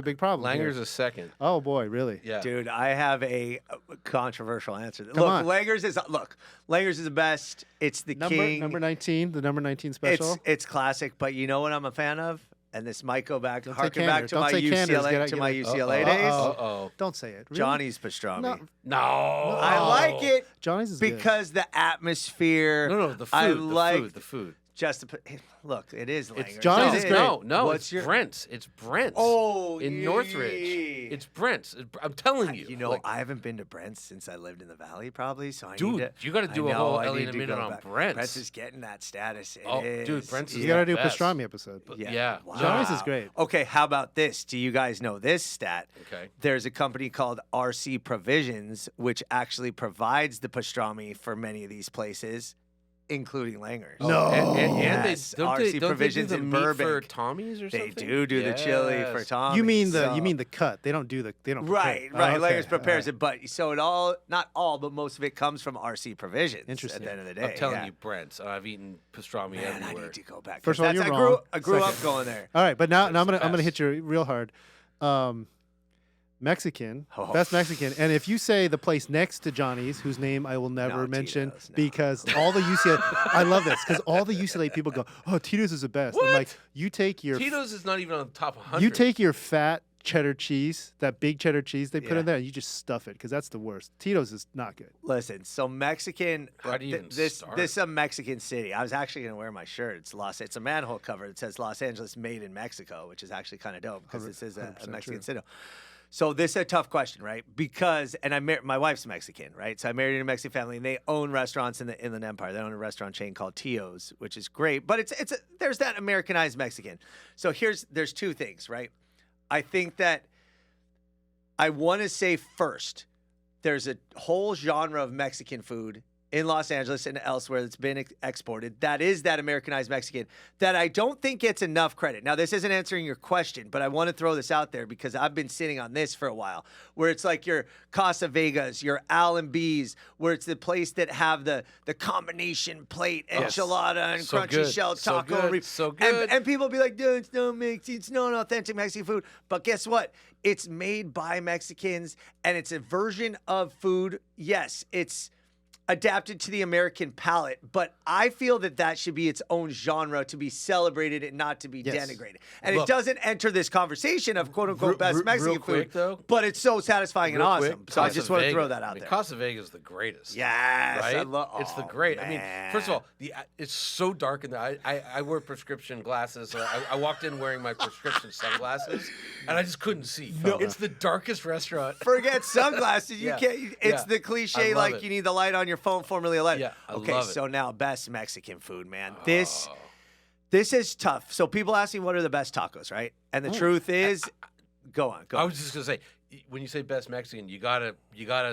big problem. Langer's is second. Oh boy, really? Yeah, dude, I have a controversial answer. Come on. Langer's is the best. It's the king. Number 19, the number 19 special. It's classic, but you know what I'm a fan of? And this might go back, harken back to my UCLA days. Don't say it. Really? Johnny's pastrami. No. I like it. Johnny's is because good. The atmosphere. No, the food. The food. Look, it is Langer's. Johnny's is great. No, it's Brent's. It's Brent's. Oh, in Northridge. It's Brent's. I'm telling you. You know, like, I haven't been to Brent's since I lived in the Valley, probably. So I dude, need to, you got to do I a know, whole I Ellie need and to a minute go on back. Brent's. Brent's is getting that status. Dude, Brent's is You got to do a best. pastrami episode. Yeah. Wow. Johnny's is great. Okay, how about this? Do you guys know this stat? Okay. There's a company called RC Provisions, which actually provides the pastrami for many of these places, including Langer's. No. And Yes, they don't RC they do Provisions the in meat for Burbank. Tommy's or They something? do the chili for Yes. Tommy. You mean the cut? They don't prepare. Right, Oh, right. okay. Langer's prepares All right. it, but so it all, not all, but most of it comes from RC Provisions. Interesting. At the end of the day, I'm telling yeah. you, Brent's. I've eaten pastrami Man, I everywhere. need to go back. First of all, That's- you're I grew, wrong. I grew up Second. going there. All right, but now I'm It's gonna the best. hit you real hard. Mexican, Oh. best Mexican, and if you say the place next to Johnny's, whose name I will never No, mention, Tito's, no. because all the UCLA, I love this because all the UCLA people go, "Oh, Tito's is the best." I'm What? like, you take your Tito's is not even on the top 100. you take your fat cheddar cheese, that big cheddar cheese they put Yeah. in there, and you just stuff it because that's the worst. Tito's is not good. Listen, so Mexican. How do you even this start? this is a Mexican city. I was actually gonna wear my shirt. It's a manhole cover that says Los Angeles made in Mexico, which is actually kind of dope because this is a 100% Mexican true. city. So this is a tough question, right? Because my wife's Mexican, right? So I married in a Mexican family, and they own restaurants in the Inland Empire. They own a restaurant chain called Tio's, which is great. But there's that Americanized Mexican. So there's two things, right? I think that I want to say first, there's a whole genre of Mexican food in Los Angeles and elsewhere that's been exported. That is that Americanized Mexican that I don't think gets enough credit. Now, this isn't answering your question, but I want to throw this out there because I've been sitting on this for a while, where it's like your Casa Vegas, your Allen B's, where it's the place that have the combination plate enchilada and So crunchy good. shell So taco. good. So good. And people be like, dude, it's not authentic Mexican food. But guess what? It's made by Mexicans, and it's a version of food. Yes, it's adapted to the American palate, but I feel that should be its own genre to be celebrated and not to be Yes. denigrated. And Look, it doesn't enter this conversation of quote unquote best real Mexican quick, food, though, but it's so satisfying and Real awesome. quick, So I Casa just want to throw Vega. that out I mean, there. Casa Vega is the greatest. Yes, Right? I It's the oh, great. I mean, first of all, man. it's so dark in there. I wear prescription glasses. So I walked in wearing my prescription sunglasses, and I just couldn't see. No. It's the darkest restaurant. Forget sunglasses. You Yeah. can't. It's Yeah. the I cliche love like it. you need the light on your phone, formerly a light. Yeah, I okay, love it. so now best Mexican food, man. Oh. This is tough. So people ask me what are the best tacos, right? And the truth is, go on. I was just gonna say, when you say best Mexican, you gotta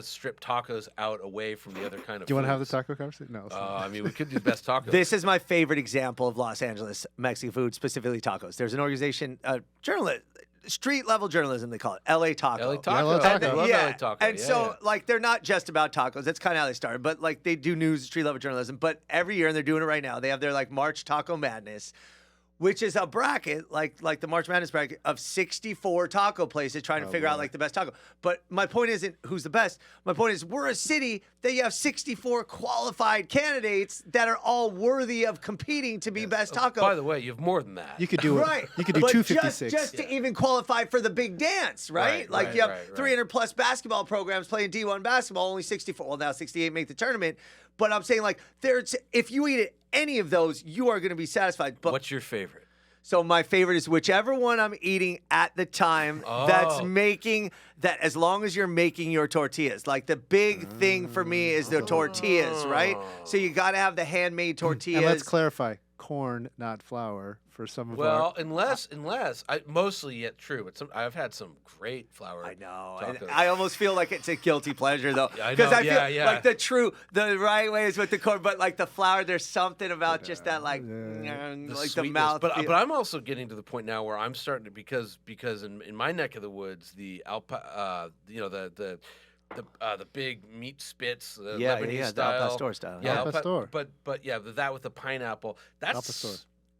strip tacos out away from the other kind of. Do you want to have the foods. taco conversation? No. it's not. I mean, we could do best tacos. This is my favorite example of Los Angeles Mexican food, specifically tacos. There's an organization, street level journalism, they call it, LA Taco. LA Taco. LA Taco. I love yeah. LA Taco. And Yeah, so, yeah. like, they're not just about tacos. That's kind of how they started. But, like, they do news, street level journalism. But every year, and they're doing it right now, they have their, like, March Taco Madness, which is a bracket, like the March Madness bracket, of 64 taco places trying to figure out, like, the best taco. But my point isn't who's the best. My point is we're a city that you have 64 qualified candidates that are all worthy of competing to be best taco. By the way, you have more than that. You could do it. Right. You could do But 256. Just to even qualify for the big dance, right? Right, Like right, you have right. 300 plus basketball programs playing D1 basketball, only 64. Well, now 68 make the tournament. But I'm saying, like, if you eat at any of those, you are going to be satisfied. But What's your favorite? so my favorite is whichever one I'm eating at the time that's Oh. making that, as long as you're making your tortillas. Like the big thing for me is the tortillas, right? So you got to have the handmade tortillas. And let's clarify: corn, not flour, for some of Well, our. unless I mostly yet true, but I've had some great flour. I know. And tacos. I almost feel like it's a guilty pleasure, though. Yeah, I Because know. I feel Yeah. like the right way is with the corn, but like the flour, there's something about just that, like, The like the sweetness. mouth. But feel. I'm also getting to the point now where I'm starting to because in my neck of the woods, the the big meat spits, the Lebanese the style. Al Pastor style. Yeah, Al Pastor. But yeah, that with the pineapple. That's Al Pastor.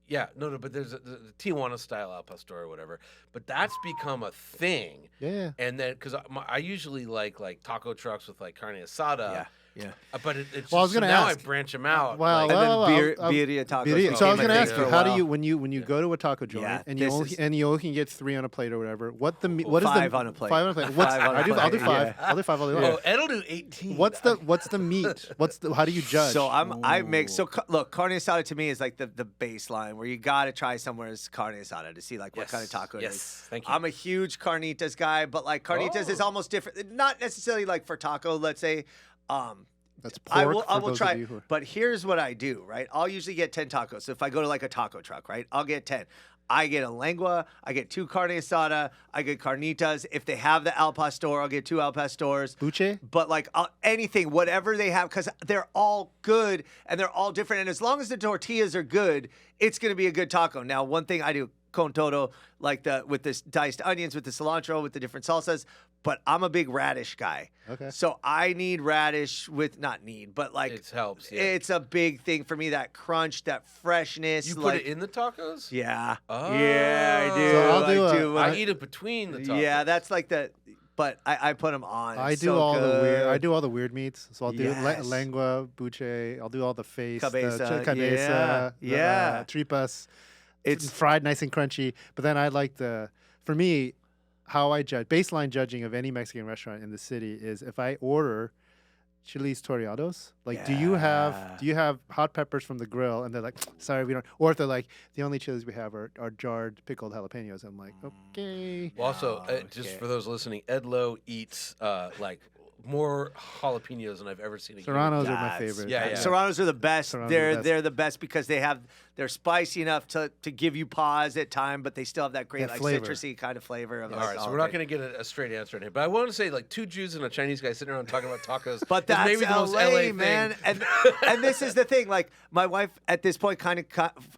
Yeah, no, but there's the Tijuana style Al Pastor or whatever. But that's become a thing. Yeah. And then because I usually like taco trucks with like carne asada. Yeah. Yeah. But it's Well, I was just, gonna now I ask. branch them out. Well, like, And well, then I'll- birria tacos. Birria. became So I was my gonna thing ask for you, a how do while. you when you go to a taco joint Yeah, and you this only is- and you only can get 3 on a plate or whatever? What is the 5 on a plate. 5 on a plate. What's, 5 on a I'll do plate, 5. yeah. I'll do 5 all day long. Oh, Ed'll do 18. What's the meat? How do you judge? So I make look, carne asada to me is like the baseline where you got to try somewhere's carne asada to see like what kind of taco it is. Yes, thank you. I'm a huge carnitas guy, but like carnitas is almost different. Not necessarily like for taco, let's say. That's I pork. will for those try. of you who are- But here's what I do, right? I'll usually get 10 tacos. So if I go to like a taco truck, right? I'll get 10. I get a lengua, I get 2 carne asada, I get carnitas. If they have the al pastor, I'll get 2 al pastors. Buche? But like anything, whatever they have, because they're all good and they're all different. And as long as the tortillas are good, it's going to be a good taco. Now, one thing I do con todo, like with this diced onions, with the cilantro, with the different salsas. But I'm a big radish guy. Okay. So I need radish but like It helps. Yeah. it's a big thing for me. That crunch, that freshness. You put like, it in the tacos? Yeah. Oh. Yeah, I do. So I'll do I do. I eat it between the tacos. Yeah, that's like the. But I put them on. I It's do so all the weird. good. I do all the weird meats. So I'll do Yes. lengua, buche. I'll do all the face, Cabeza, the cabeza, yeah, the, yeah. tripas. It's fried nice and crunchy. But then I like for me, how I judge baseline judging of any Mexican restaurant in the city is if I order chiles toreados, like do you have hot peppers from the grill, and they're like, sorry, we don't, or if they're like, the only chilies we have are jarred pickled jalapenos. I'm like, okay. Well, also, just for those listening, Edlo eats like more jalapenos than I've ever seen. Serranos are my favorite. Yeah. Serranos are the best. Serranos are They're the best. they're the best because they're spicy enough to give you pause at time, but they still have that great That like flavor. citrusy kind of flavor. Of All right, so we're not going to get a straight answer on it, but I want to say like 2 Jews and a Chinese guy sitting around talking about tacos. But is that's maybe the most LA, LA man. thing. And this is the thing. Like my wife at this point kind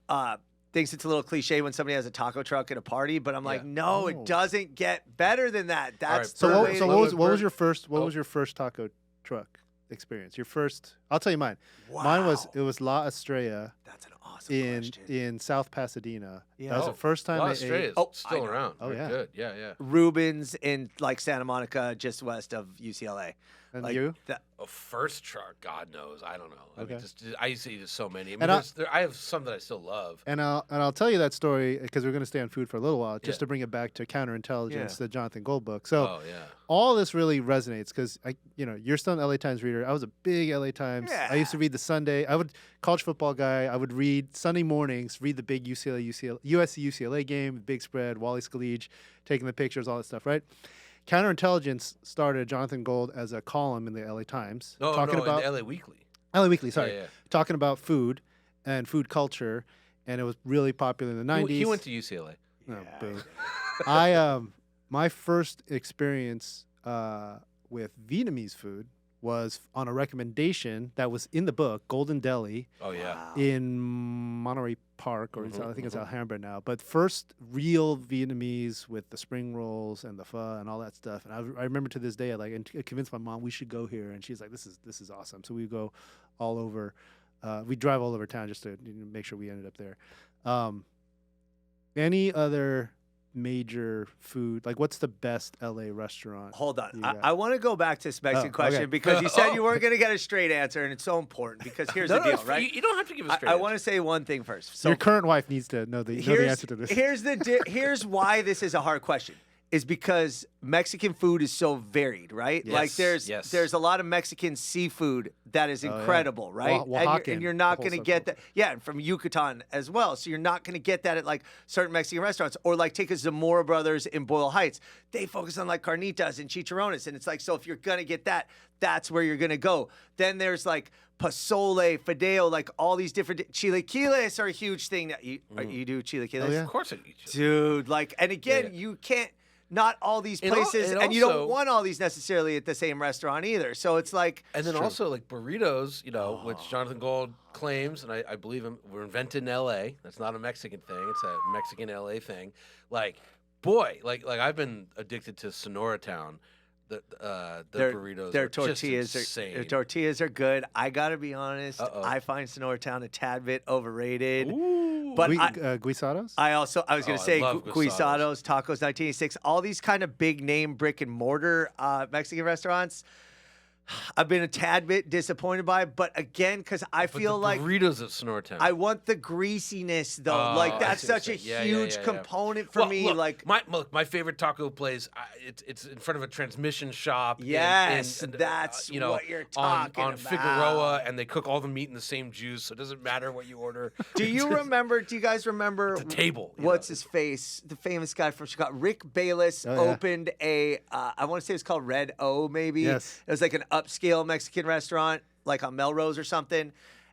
of thinks it's a little cliche when somebody has a taco truck at a party, but I'm like, no, Oh. it doesn't get better than that. That's right, the So way. what was your first Oh. taco truck experience? Your first? I'll tell you mine. Mine was La Estrella That's an awesome in question. South Pasadena. Yeah. That was the first time La I Estrella ate. is Oh, I still know. around. Oh, Very yeah. good. Yeah. Rubens in like Santa Monica, just west of UCLA. And Like, you? Oh, first truck, God knows. I don't know. I mean, Okay. I used to eat so many. I mean, And I have some that I still love. And I'll tell you that story because we're going to stay on food for a little while, just Yeah. to bring it back to counterintelligence, Yeah. the Jonathan Gold book. So Oh yeah. all this really resonates because you're still an LA Times reader. I was a big LA Times. I used to read the Sunday. College football guy. I would read Sunday mornings, read the big USC-UCLA game, big spread, Wally Scalise taking the pictures, all that stuff, right? Counterintelligence started Jonathan Gold as a column in the LA Times, talking about in the LA Weekly. LA Weekly. Sorry, Yeah. talking about food and food culture, and it was really popular in the '90s. He went to UCLA. Oh, boo. I my first experience with Vietnamese food was on a recommendation that was in the book, Golden Deli, Oh yeah. in Monterey Park, or I think it's Alhambra now. But first real Vietnamese with the spring rolls and the pho and all that stuff. And I remember to this day, I convinced my mom we should go here, and she's like, "This is awesome." So we go all over. We drive all over town just to make sure we ended up there. Any other major food? Like, what's the best LA restaurant? Hold on. you got? I want to go back to this Mexican Oh, question okay. because you said you weren't going to get a straight answer, and it's so important because here's the deal, it's- right? You don't have to give a straight. I want to say one thing first. So Your current wife needs to know the answer to this. Here's why this is a hard question. Is because Mexican food is so varied, right? Yes, Like yes. there's a lot of Mexican seafood that is incredible, right? Oaxacan, And you're not the going to whole get subculture. that. Yeah, and from Yucatan as well. So you're not going to get that at like certain Mexican restaurants, or like take a Zamora Brothers in Boyle Heights. They focus on like carnitas and chicharrones, and it's like, so if you're going to get that, that's where you're going to go. Then there's like pozole, fideo, like all these different chilaquiles are a huge thing. That you do chilaquiles? Oh, yeah. Of course I eat you. Dude, like, and again, Yeah. you can't, not all these And al- places, and and you don't also- want all these necessarily at the same restaurant either. So it's like, And then also like burritos, which Oh. Jonathan Gold claims, and I believe him, were invented in L.A. That's not a Mexican thing; it's a Mexican L.A. thing. Like, boy, like I've been addicted to Sonora Town. The burritos, their are tortillas just are insane. their tortillas are good. I gotta be honest, Uh-oh. I find Sonora Town a tad bit overrated. Ooh. But Guisados? I was going Oh, I to say love Guisados, Tacos 1986, all these kind of big name brick and mortar Mexican restaurants. I've been a tad bit disappointed by it, but again, because I But feel the like burritos at Snortown. I want the greasiness though. Oh, Like I that's see what such a you're saying. Yeah, huge yeah. component for Well, me. look, Like my favorite taco place. It's in front of a transmission shop. yes, in, that's you know, what you're on talking about. Figueroa, and they cook all the meat in the same juice, so it doesn't matter what you order. Do you remember? Do you guys remember? The table. you What's know. his face? The famous guy from Chicago, Rick Bayless, Oh, yeah. opened a. I want to say it's called Red O, maybe. Yes. It was like an upscale Mexican restaurant, like on Melrose or something.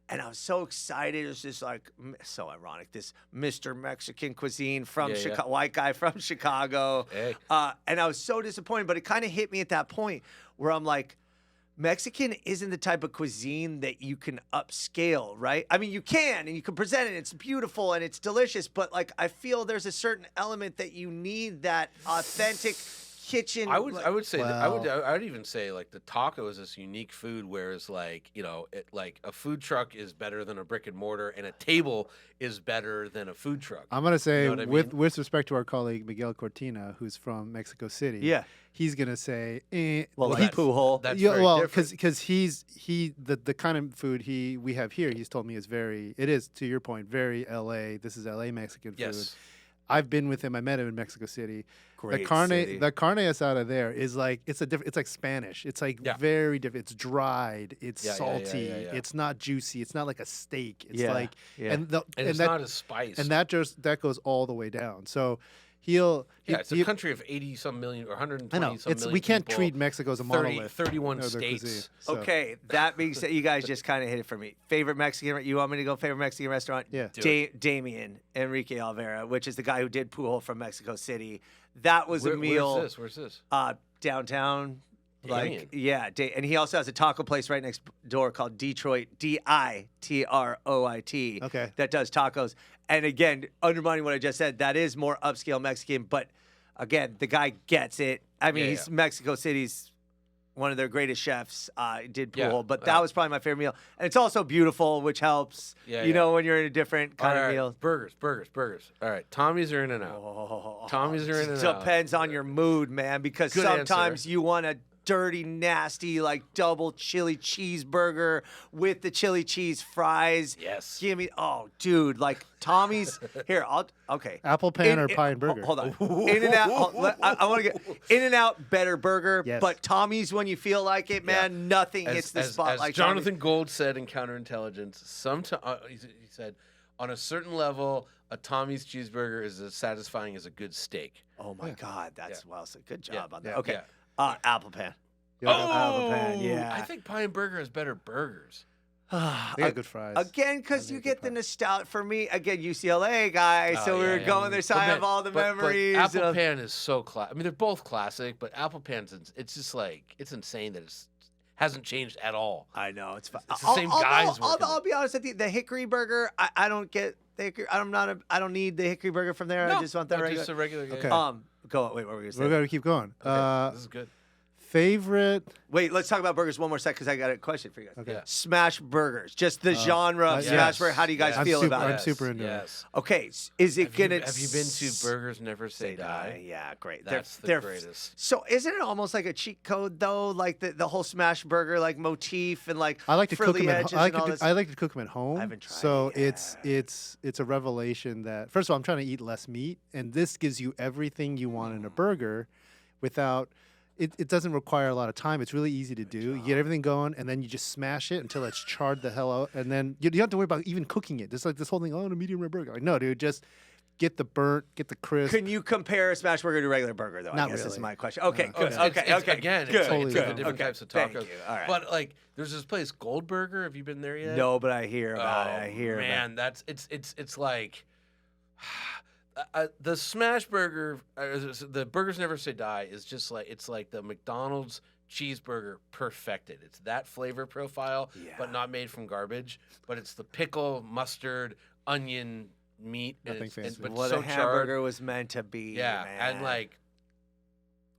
And I was so excited. It was just like so ironic. This Mr. Mexican cuisine from Yeah, Chicago, white guy from Chicago. Hey. And I was so disappointed. But it kind of hit me at that point where I'm like, Mexican isn't the type of cuisine that you can upscale, right? I mean, you can, and you can present it. It's beautiful and it's delicious, but like I feel there's a certain element that you need that authentic kitchen. I would say that, Well- I would even say like the taco is this unique food, whereas like like a food truck is better than a brick and mortar, and a table is better than a food truck. I'm gonna say, know what I with mean? respect to our colleague Miguel Cortina, who's from Mexico City, Yeah. he's gonna say, Well, Well, like that's- Pujol. That's yeah, very well, different. because the kind of food we have here, he's told me it is to your point, very LA. This is LA Mexican food. Yes. I've been with him. I met him in Mexico City. Great the carne, city. the carne asada there is like it's like Spanish. It's like Yeah. very different. It's dried. It's Yeah, yeah, salty. yeah. It's not juicy. It's not like a steak. It's Yeah, like yeah. and And it's that not as spiced. and that goes all the way down. So he'll it's a country of 80-some million or 120 I know some million we can't people, treat Mexico as a 30 monolith. 31 or their states. cuisine. So, Okay, that being said, you guys just kind of hit it for me. Favorite Mexican? You want me to go favorite Mexican restaurant? Yeah. Damien Enrique Alvera, which is the guy who did Pujol from Mexico City. That was a meal. Where's this? Downtown. Damien. Like yeah, and he also has a taco place right next door called Detroit Ditroit. Okay. That does tacos. And again, undermining what I just said, that is more upscale Mexican, but again, the guy gets it. I mean, Yeah, he's yeah. Mexico City's one of their greatest chefs. Did Yeah, Pujol, but that was probably my favorite meal, and it's also beautiful, which helps. Yeah, you yeah. know when you're in a different kind All of right, meal. Burgers. All right, Tommy's are in and out. Oh, Tommy's are in and out. Depends on your mood, man, because Good sometimes answer. you want a dirty, nasty, like double chili cheeseburger with the chili cheese fries. Yes. Give me, oh, dude, like Tommy's. Here, okay. Apple pan or pie and burger? Hold on. In and out. I want to get In and Out better burger, Yes. but Tommy's when you feel like it, man, nothing hits the spot as like Jonathan Gold said in Counterintelligence. He said, on a certain level, a Tommy's cheeseburger is as satisfying as a good steak. Oh my God, that's well, so good job Yeah, on that. yeah, Okay, yeah. apple pan. Yeah, Apple pan, yeah. I think Pie and Burger has better burgers. they got good fries. Again, because They you got get good the fries. nostalgia. For me, again, UCLA guy, so Oh, we yeah, were yeah. going there, so But I man, have all the but memories. Apple of- Pan is so I mean, they're both classic, but Apple Pan's it's just like it's insane that it's hasn't changed at all. I know it's fun. It's the same guys working I'll it. be honest with you. The hickory burger, I don't get the hickory. I don't need the hickory burger from there. I just want the regular. Just a regular. Okay. Go on. Wait, what were we gonna say? We're gonna keep going. Okay, this is good. Favorite. Wait, let's talk about burgers one more sec because I got a question for you guys. Okay. Yeah. Smash burgers, just the genre of yes. smash burger. How do you guys I'm feel super- about I'm it? super into it. Yes. Okay, is it gonna? Have you been to Burgers Never Say Die? Yeah, great. That's the they're greatest. So isn't it almost like a cheat code though? Like the whole smash burger like motif and like I like to cook frilly them. edges I like and all to. this. I like to cook them at home. I haven't tried So it it's a revelation that first of all I'm trying to eat less meat, and this gives you everything you want in a burger, without. It doesn't require a lot of time. It's really easy to do. You get everything going, and then you just smash it until it's charred the hell out, and then you don't have to worry about even cooking it. It's like this whole thing. Oh, a medium rare burger. Like, no, dude, just get the burnt, get the crisp. Can you compare a smash burger to a regular burger though? I Not guess is really. my question. Okay, No. good. It's- Okay, it's- okay. Again, good. it's Totally like different. different Okay, types of thank tacos. you. All right. But like, there's this place Goldburger. Have you been there yet? No, but I hear about it. I Oh, hear about it. man, that's it's like the smash burger. The Burgers Never Say Die is just like it's like the McDonald's cheeseburger perfected. It's that flavor profile, but not made from garbage. But it's the pickle, mustard, onion, meat, and Nothing it's, fancy. but What so a hamburger charred. was meant to be. Yeah, man. and like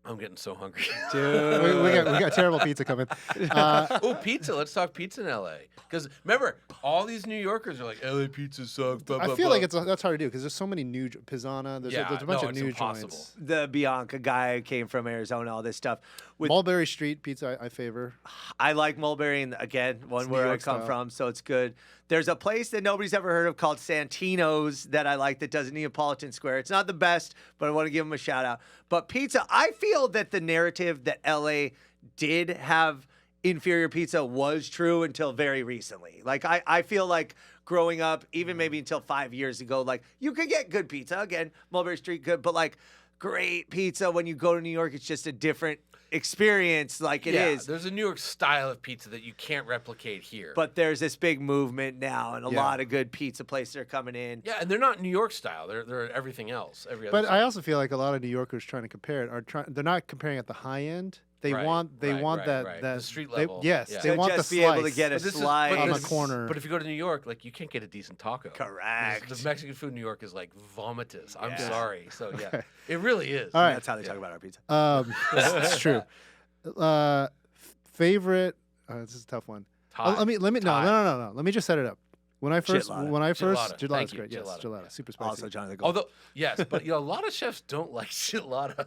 I'm getting so hungry. Dude. we got terrible pizza coming. Oh, pizza. Let's talk pizza in LA. Because remember, all these New Yorkers are like, LA pizza sucks. Blah, blah, I feel blah. like that's hard to do because there's so many new Pizzana. There's a bunch of it's new impossible. joints. The Bianca guy came from Arizona, all this stuff. With Mulberry Street pizza, I favor. I like Mulberry, and again, one It's where New I York come style. from, so it's good. There's a place that nobody's ever heard of called Santino's that I like that does Neapolitan Square. It's not the best, but I want to give them a shout out. But pizza, I feel that the narrative that LA did have inferior pizza was true until very recently. Like, I feel like growing up, even maybe until 5 years ago, like, you could get good pizza. Again, Mulberry Street good, but like great pizza when you go to New York, it's just a different experience like it is. There's a New York style of pizza that you can't replicate here. But there's this big movement now, and a Yeah. lot of good pizza places are coming in. yeah, and they're not New York style. They're everything else. Every other But style. I also feel like a lot of New Yorkers trying to compare it are trying. They're not comparing at the high end. They Right, want right, that right. that The street they- level. Yes, Yeah. they To want just the be slice. able to get a But this is- slice but on the this is- corner. But if you go to New York, like you can't get a decent taco. Correct. The Mexican food in New York is like vomitous. I'm Yeah. sorry. So yeah, it really is. All right. That's how they talk about our pizza. It's true. Favorite. This is a tough one. Tie. Let me. No. Let me just set it up. When I first, Chitlada. gelada's Thank you, great. Yes, gelada. gelada, super spicy. Also, Jonny the Gold. Although yes, but a lot of chefs don't like chitlada.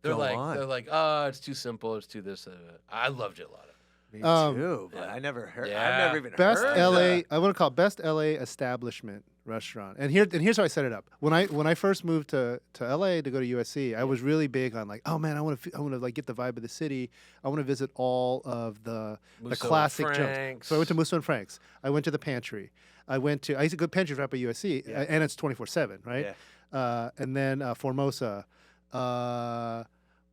They're Go like on. oh, it's too simple. It's too this. I love chitlada. Me um, too, but yeah. I never heard. Yeah. I've never even Best heard LA. that. I want to call it best LA establishment restaurant. And here's how I set it up. When I first moved to LA to go to USC, I was really big on like, oh man, I want to like get the vibe of the city. I want to visit all of the Musso and classic joints. Frank's. So I went to Musso and Frank's. I went to the Pantry. I used to go to Pantry right by USC, Yeah. and it's 24/7, right? Yeah. And then Formosa.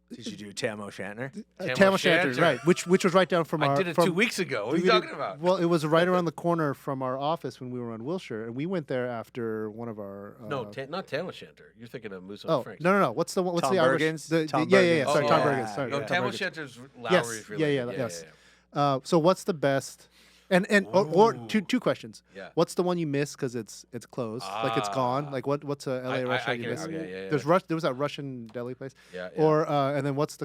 Did you do Tam O'Shanter? Tam O'Shanter's, O'Shanter. right? Which was right down from our. I did it from, 2 weeks ago. What are we you did- talking about? Well, it was right around the corner from our office when we were on Wilshire, and we went there after one of our. No, not Tam O'Shanter. You're thinking of Musso Oh and Frank's. no! What's the one? What's Tom the Irish? Bergen's? The, Tom yeah. Bergen's. Sorry, Oh, Tom yeah. Bergen's. Sorry, No, Tom Tam Bergen's. O'Shanter's Yes. Lowry's really Yeah. good. Yes. Yeah. So what's the best? And or Ooh. two questions. Yeah. What's the one you miss because it's closed, like it's gone? Ah. Like what's a LA restaurant you miss? Yeah. There was that Russian deli place. Yeah. Or and then what's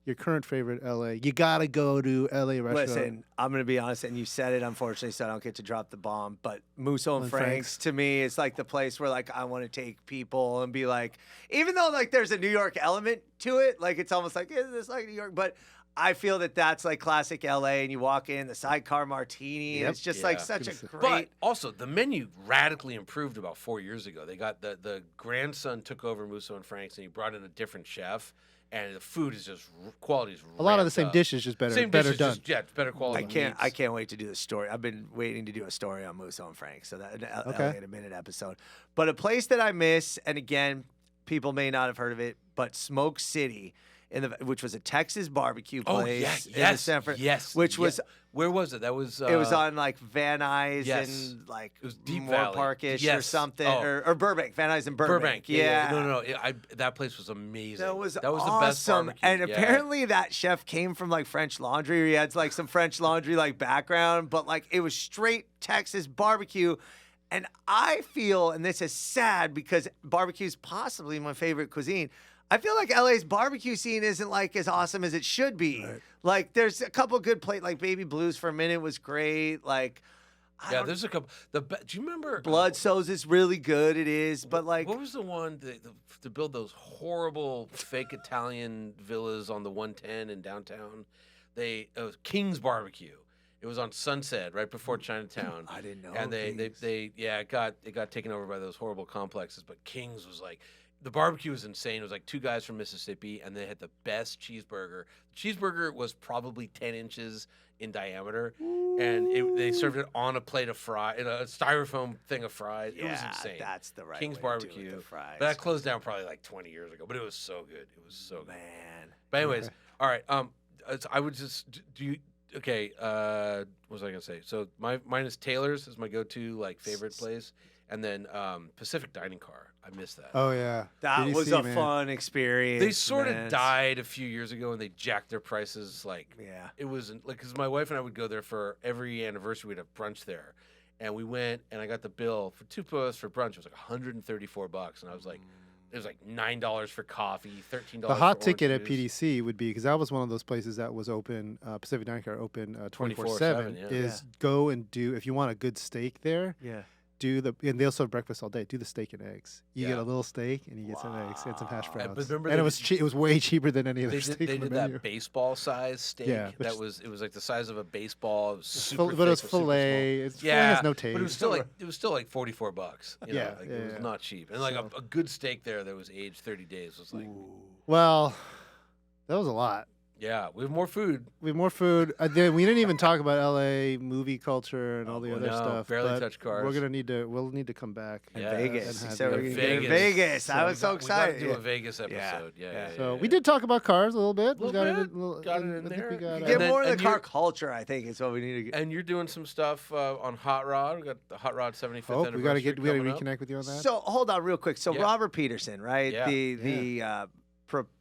your current favorite LA? You gotta go to LA restaurant. Listen, I'm going to be honest, and you said it, unfortunately, so I don't get to drop the bomb, but Musso and And Frank's, Frank's. to me, it's like the place where, like, I want to take people and be like, even though, like, there's a New York element to it, like, it's almost like, is this like New York? But I feel that that's, like, classic LA, and you walk in, the sidecar martini, and Yep. it's just, like, Yeah. such a But But great... also, the menu radically improved about 4 years ago. They got the grandson took over Musso and Frank's, and he brought in a different chef, and the food is just quality is a lot of the ramped same up. dishes, just better, Same better dishes, done. just, it's better quality. I can't wait to do the story. I've been waiting to do a story on Musso and Frank, so that Okay. LA in a minute episode. But a place that I miss, and again, people may not have heard of it, but Smoke City, which was a Texas barbecue Oh place. yes, in the yes, San Fran- yes. Which yeah. was Where was it? That was. it was on like Van Nuys yes. and like It was Deep Moore Valley. Parkish or Yes. something, Oh. or Burbank. Van Nuys and Burbank. Yeah. No. That place was amazing. That was the best awesome. barbecue. And Yeah. apparently that chef came from like French Laundry, or he had like some French Laundry like background, but like it was straight Texas barbecue. And I feel, and this is sad because barbecue is possibly my favorite cuisine. I feel like LA's barbecue scene isn't like as awesome as it should be. Right. Like there's a couple good like Baby Blues for a minute was great. Like Yeah, there's a couple. Do you remember Blood Sows is really good. It is, but like what was the one to build those horrible fake Italian villas on the 110 in downtown? It was King's Barbecue. It was on Sunset right before Chinatown. I didn't know. And King's. it got taken over by those horrible complexes. But King's was like, the barbecue was insane. It was like two guys from Mississippi, and they had the best cheeseburger. The cheeseburger was probably 10 inches in diameter, and they served it on a plate of fries, in a styrofoam thing of fries. It was insane. That's the right King's way to do it, Barbecue. the fries. But that closed down probably like 20 years ago. But it was so good. It was so good. Man. But anyways, Okay. all right. I would just do you. Okay, what was I gonna say? So mine is Taylor's is my go-to like favorite place, and then Pacific Dining Car. I miss that. Oh yeah, That was PDC, a man. fun experience. They sort man. of died a few years ago, and they jacked their prices. Like Yeah. it was like because my wife and I would go there for every anniversary. We'd have brunch there, and we went, and I got the bill for two of us for brunch. It was like $134, and I was like, it was like $9 for coffee, $13 The hot for ticket at orange juice. PDC would be, because that was one of those places that was open, Pacific Dining open 24/7. 24/7, yeah. Is go and do, if you want a good steak there, Yeah. and they'll serve breakfast all day. Do the steak and eggs. You get Yeah. a little steak and you get some eggs and some hash browns. but remember and they it was it was way cheaper than any other They steak did, on the that menu. baseball size steak. Yeah, which- It was like the size of a baseball. It was super But it was thick, super small. filet. It's filet Yeah, has no taste. but it was still like $44. You know, Yeah, like, yeah, it was yeah. not cheap. And like a good steak there that was aged 30 days was like, Well, that was a lot. yeah, we have more food. We have more food. Then we didn't even talk about LA movie culture and all the other no, stuff. barely but touched cars. We'll need to come back. And Yeah, Vegas. and He said have we're you- going to get Vegas. I was so We excited. got to do a Vegas episode. Yeah. Yeah. So we did talk about cars a little bit. We Little got bit. it. Got it in I think there. we got And Get then- more of the and car you're- culture, I think, is what we need to get. And you're doing some stuff on Hot Rod. We got the Hot Rod 75th Oh, anniversary. we got to coming up. reconnect with you on that. So hold on real quick. So Yeah. Robert Peterson, right? Yeah. The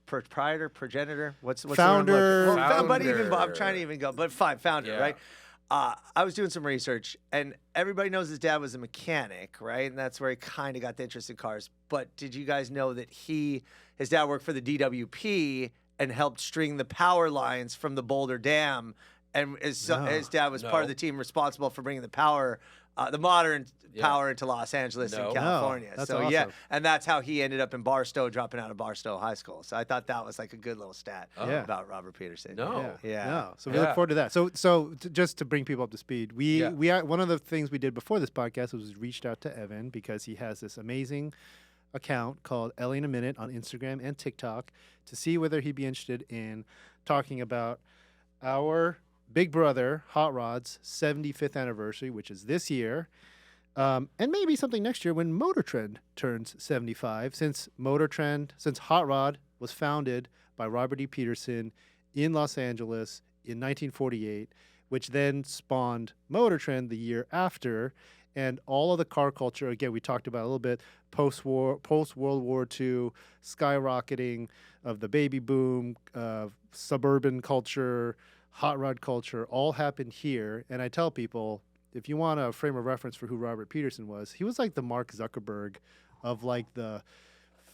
proprietor, progenitor, what's the word Founder. I'm looking- But even Founder. I'm trying to even go, but fine, founder, Yeah. right? I was doing some research, and everybody knows his dad was a mechanic, right? And that's where he kind of got the interest in cars. But did you guys know that his dad worked for the DWP and helped string the power lines from the Boulder Dam? And his dad was part No. of the team responsible for bringing the power, the modern Yeah. power into Los Angeles No. and California. No, that's so yeah, awesome. and that's how he ended up in Barstow, dropping out of Barstow High School. So I thought that was like a good little stat Yeah. about Robert Peterson. No. Yeah. No. So we Yeah. look forward to that. So just to bring people up to speed, we Yeah. one of the things we did before this podcast was reached out to Evan because he has this amazing account called LA in a Minute on Instagram and TikTok to see whether he'd be interested in talking about our big brother Hot Rod's 75th anniversary, which is this year. And maybe something next year when MotorTrend turns 75, since Hot Rod was founded by Robert E. Peterson in Los Angeles in 1948, which then spawned MotorTrend the year after, and all of the car culture, again, we talked about a little bit, post-World War II, skyrocketing of the baby boom, suburban culture, hot rod culture, all happened here. And I tell people, if you want a frame of reference for who Robert Peterson was, he was like the Mark Zuckerberg of like the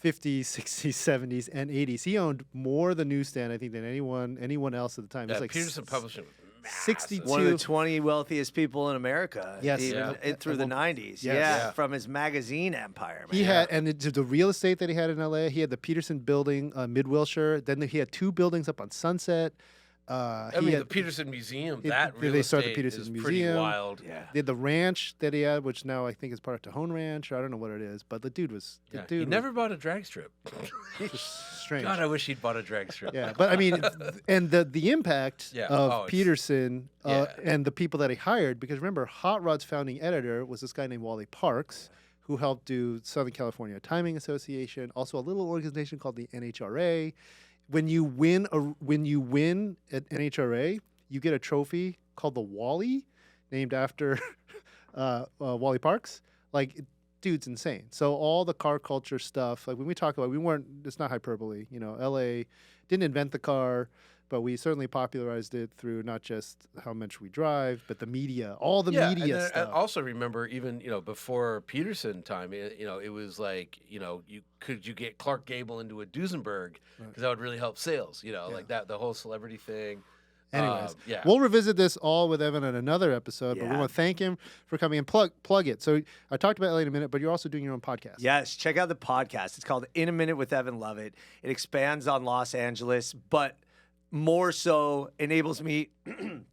50s, 60s, 70s, and 80s. He owned more the newsstand, I think, than anyone else at the time. It Yeah, was like Peterson Publishing was massive. 62 One of the 20 wealthiest people in America. Yes. Even Yeah. through the 90s. Yes. Yeah. Yeah. From his magazine empire, man. He had, and the real estate that he had in LA, he had the Peterson building, Mid Wilshire. Then he had 2 buildings up on Sunset. I He mean, had- the Peterson Museum, They- that they real started the estate Peterson is Museum. pretty wild. Yeah. They had the ranch that he had, which now I think is part of Tejon Ranch. I don't know what it is, but the dude was Yeah. He never bought a drag strip. just strange. God, I wish he'd bought a drag strip. Yeah, but I mean, and the impact Yeah. of Oh, it's- Peterson Yeah. and the people that he hired, because remember, Hot Rod's founding editor was this guy named Wally Parks, who helped do Southern California Timing Association, also a little organization called the NHRA. When you win at NHRA, you get a trophy called the Wally, named after Wally Parks. Like, dude's insane. So all the car culture stuff, like when we talk about, it's not hyperbole. You know, LA didn't invent the car, but we certainly popularized it through not just how much we drive, but the media, all the Yeah, media and then stuff. I also remember even before Peterson time, it was like you get Clark Gable into a Duesenberg because that would really help sales. Like that, the whole celebrity thing. Anyways, yeah. we'll revisit this all with Evan in another episode, but we Yeah. want to thank him for coming and plug it. So I talked about LA in a minute, but you're also doing your own podcast. Yes, check out the podcast. It's called In a Minute with Evan Lovett. It expands on Los Angeles, but more so enables me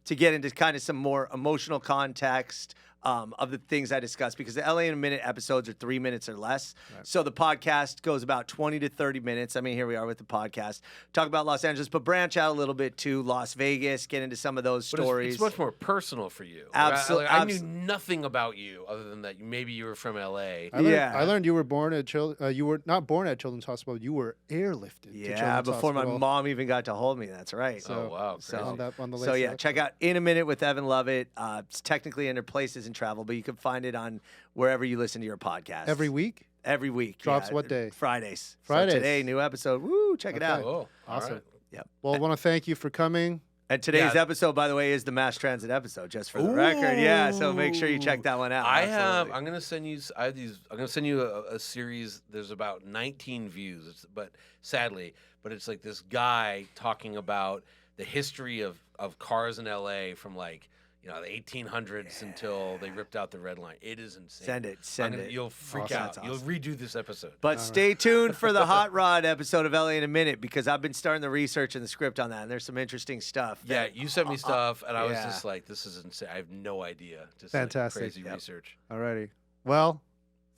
to get into kind of some more emotional context of the things I discuss, because the LA in a Minute episodes are 3 minutes or less. Right. So the podcast goes about 20 to 30 minutes. I mean, here we are with the podcast. Talk about Los Angeles, but branch out a little bit to Las Vegas, get into some of those But stories. it's much more personal for you. I knew nothing about you other than that maybe you were from LA. I learned you were born at you were not born at Children's Hospital. You were airlifted. to Yeah, Children's before my Hospital. mom even got to hold me. That's right. Oh, wow, So, crazy. on the so latest yeah, episode. check out In a Minute with Evan Lovett. It's technically under Places and Travel, but you can find it on wherever you listen to your podcast. Every week. Every week. Drops what day? Fridays. Fridays. So today, new episode. Woo, check it out. Oh, Awesome. All right. Yep. Well, I want to thank you for coming. And today's episode, by the way, is the mass transit episode, just for the record. Yeah, so make sure you check that one out. Absolutely. I'm gonna send you. I'm gonna send you a series. There's about 19 views, but it's like this guy talking about the history of cars in LA from like the 1800s until they ripped out the red line. It is insane. Send it. You'll freak out. Awesome. You'll redo this episode. But stay tuned for the Hot Rod episode of LA in a minute, because I've been starting the research and the script on that, and there's some interesting stuff. Yeah, you sent me stuff, and I was just like, this is insane. I have no idea. Just fantastic. Like crazy research. Alrighty. Well,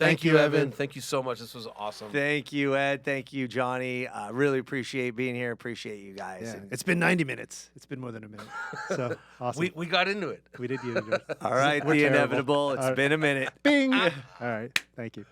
Thank you, Evan. Thank you so much. This was awesome. Thank you, Ed. Thank you, Johnny. Really appreciate being here. Appreciate you guys. Yeah. It's been 90 minutes. It's been more than a minute. So awesome. We got into it. We did get into it. All right, the inevitable. It's been a minute. Bing. All right. Thank you.